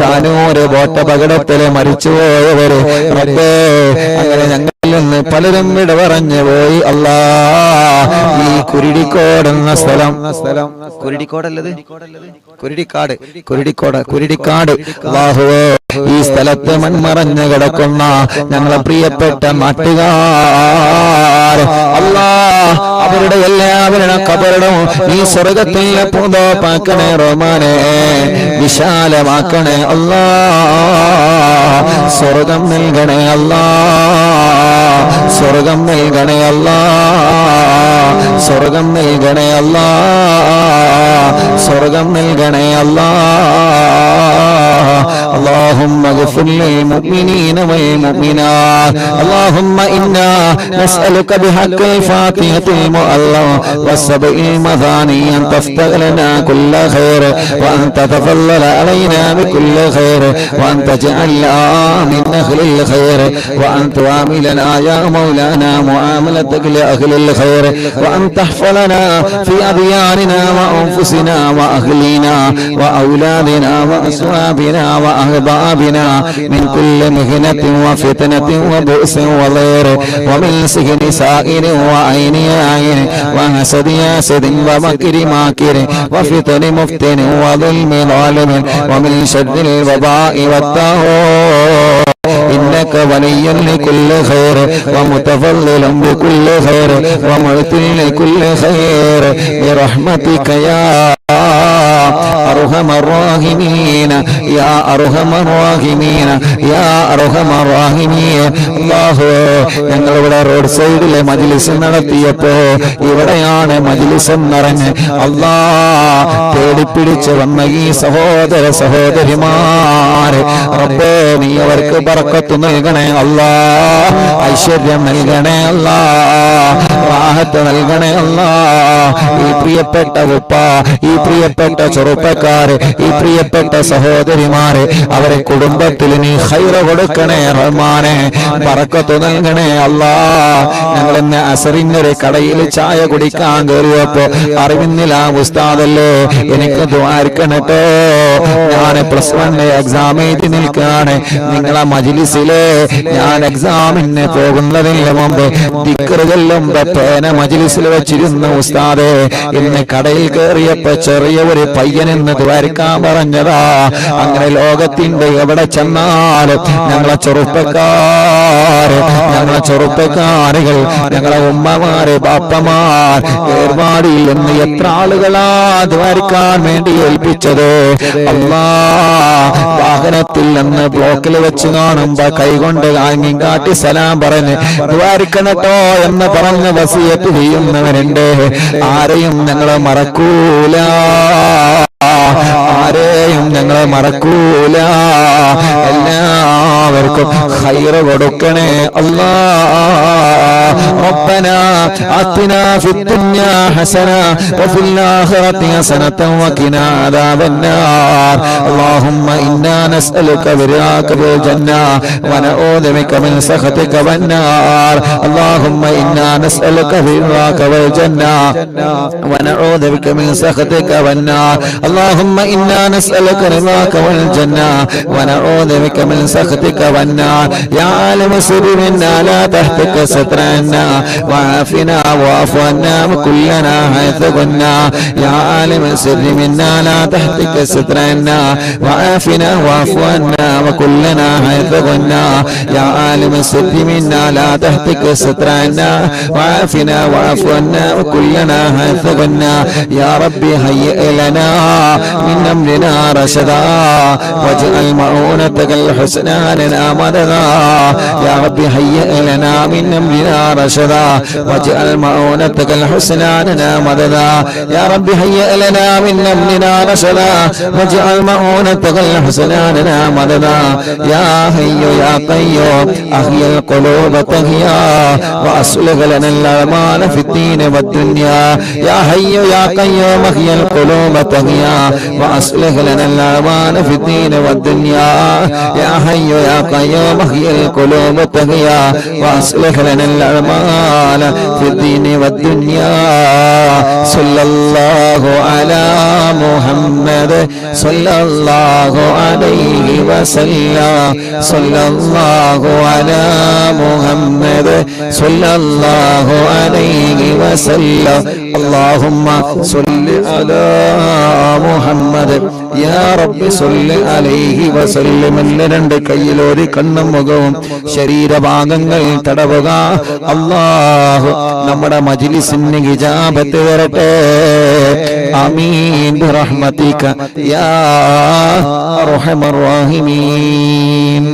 താനൂര് ബോട്ടപകടത്തില് മരിച്ചുപോയവര് റബ്ബേ, അങ്ങനെ ഞങ്ങളിൽ നിന്ന് പലരും വിട പറഞ്ഞു പോയി അല്ലാ. ഈ കുരുടിക്കോട് എന്ന സ്ഥലം കുരുടിക്കോടല്ലത് കുരുടിക്കാട് അല്ലാഹുവേ, ഈ സ്ഥലത്ത് മൺമറഞ്ഞു കിടക്കുന്ന ഞങ്ങളെ പ്രിയപ്പെട്ട നാട്ടുകാർ അല്ലാ, അവരുടെ എല്ലാവരുടെ ഖബറും ഈ സ്വർഗത്തിലെ പൂന്തോപ്പാക്കണേ റഹ്മാനെ. വിശാലമാക്കണേ അല്ലാ. സ്വർഗം നൽകണേ അല്ലാ. സ്വർഗം നൽകണേ അല്ലാ. സ്വർഗം നൽകണേ അല്ലാ. സ്വർഗം നൽകണേ അല്ലാ. اللهم اغفر للمؤمنين والمؤمنات. اللهم إنا نسألك بحق الفاتحة المؤلم والسبع المثاني أن تفتح لنا كل خير، وأن تتفضل علينا بكل خير، وأن تجعلنا من أهل الخير، وأن تعاملنا يا مولانا معاملتك لأهل الخير، وأن تحفظنا في أدياننا وأنفسنا وأهلنا وأولادنا وأصحابنا وأحبابنا من كل مهنة وفتنة وبؤس وضير، ومن سجن سائر وعين عين، وحسد حاسد ومكر ماكر، وفتن مفتن وظلم ظالم، ومن شر الوباء والطاغوت. إنك ولي لكل خير ومتفضل بكل خير ومعطي لكل خير برحمتك يا أرحم الراحمين يا أرحم الراحمين يا أرحم الراحمين. അല്ലാഹു, ഞങ്ങൾ ഇവിടെ റോഡ് സൈഡിലെ മജ്ലിസ് നടത്തിയപ്പോ ഇവിടെയാണ് മജ്ലിസ് നിറഞ്ഞ് അല്ലാ തേടിപ്പിടിച്ച് വന്ന ഈ സഹോദര സഹോദരിമാര് റബ്ബേ, നീ അവർക്ക് ബർക്കത്ത് നൽകണേ അല്ലാ. ഐശ്വര്യം നൽകണേ അല്ലാ. റാഹത്ത് നൽകണേ അല്ലാ. ഈ പ്രിയപ്പെട്ട ഉപ്പ, ഈ പ്രിയപ്പെട്ട ചെറുപ്പക്കാര്, ഈ പ്രിയപ്പെട്ട സഹോദരിമാര്, അവരെ കുടുംബത്തിൽ നീ ഖൈർ കൊടുക്കണേ റഹ്മാനെ. ബർക്കത്ത് നൽകണേ അല്ലാ. ഞങ്ങൾ ഇന്ന് അസറിനൊരു കടയിൽ ചായ കുടിക്കാൻ കയറിയപ്പോ അറിവിന്നില്ല ഉസ്താദല്ലേ എനിക്ക് ദ്വാരിക്കണട്ടോ, ഞാൻ +1 എക്സാം എഴുതി നിൽക്കാണ്. നിങ്ങളെ മജ്ലിസിലെ ഞാൻ എക്സാമിന് പോകുന്നതിന് മുമ്പ് ദിക്ർ ചൊല്ലുമ്പോ പേന പ്രബോധന മജ്ലിസിൽ വെച്ചിരുന്ന ഉസ്താദേ, ഇന്ന് കടയിൽ കയറിയപ്പോ ചെറിയ ഒരു പയ്യനെന്ന് ദ്വാരക്കാൻ പറഞ്ഞതാ. അങ്ങനെ ലോകത്തിന്റെ എവിടെ ചെന്നാലും ഞങ്ങളെ ചെറുപ്പക്കാരുകൾ, ഞങ്ങളെ ഉമ്മമാര്, ബാപ്പമാർ, ഏർവാടിയിൽ നിന്ന് എത്ര ആളുകളാ ദ്വാരക്കാൻ വേണ്ടി ഏൽപ്പിച്ചത്. അല്ലാ, വാഹനത്തിൽ നിന്ന് ബ്ലോക്കിൽ വെച്ച് കാണുമ്പോ കൈകൊണ്ട് ആംഗ്യം കാട്ടി സലാം പറഞ്ഞ് ദ്വാരിക്കണട്ടോ എന്ന് പറഞ്ഞ് വസിയത്ത് ചെയ്യുന്നവരുണ്ട്. ആരെയും ഞങ്ങളെ മറക്കൂല, ആരെയും ഞങ്ങളെ മറക്കൂല. എല്ലാവർക്കും ഖൈർ കൊടുക്കണേ അല്ലാ. ربنا آتنا في الدنيا حسنة وفي الآخرة حسنة وقنا عذاب النار. اللهم إنا نسألك برضاك بالجنة ونعوذ بك من سخطك والنار. اللهم إنا نسألك برضاك بالجنة ونعوذ بك من سخطك والنار. اللهم إنا نسألك رضاك والجنة ونعوذ بك من سخطك والنار. يا عالم سر منا لا تهتك سترنا وعافنا واعف عنا وكلنا حيث كنا. يا عالم السر منا لا تهتك سترنا وعافنا واعف عنا وكلنا حيث كنا. يا عالم السر منا لا تهتك سترنا وعافنا واعف عنا وكلنا حيث كنا. يا ربي هيئ لنا من أمرنا رشدا واجعل معونتك الحسنى لنا مددا. يا ربي هيئ لنا من أمرنا رشدا واجعل معونتك الحسنى لنا مددا. يا ربي هيئ لنا من أمرنا رشدا واجعل معونتك الحسنى لنا مددا. يا حي يا قيوم أحيي القلوب تحيا وأصلح لنا الأعمال في الدين والدنيا. يا حي يا قيوم أحيي القلوب تحيا وأصلح لنا الأعمال في الدين والدنيا. يا حي يا قيوم أحيي القلوب تحيا وأصلح لنا الأعمال في الدين والدنيا. صلى الله على محمد صلى الله عليه وسلم. صلى الله على محمد صلى الله عليه وسلم. اللهم صل على محمد يا رب صل عليه وسلم. രണ്ട് കയ്യിലൊരു കണ്ണും മുഖവും ശരീരഭാഗങ്ങൾ തടവുക. അല്ലാഹു നമ്മുടെ മജ്ലിസിന് ഇജാബത്ത് തരട്ടെ. ആമീൻ ബിറഹ്മതിക യാ അർഹമർ റഹീമീൻ.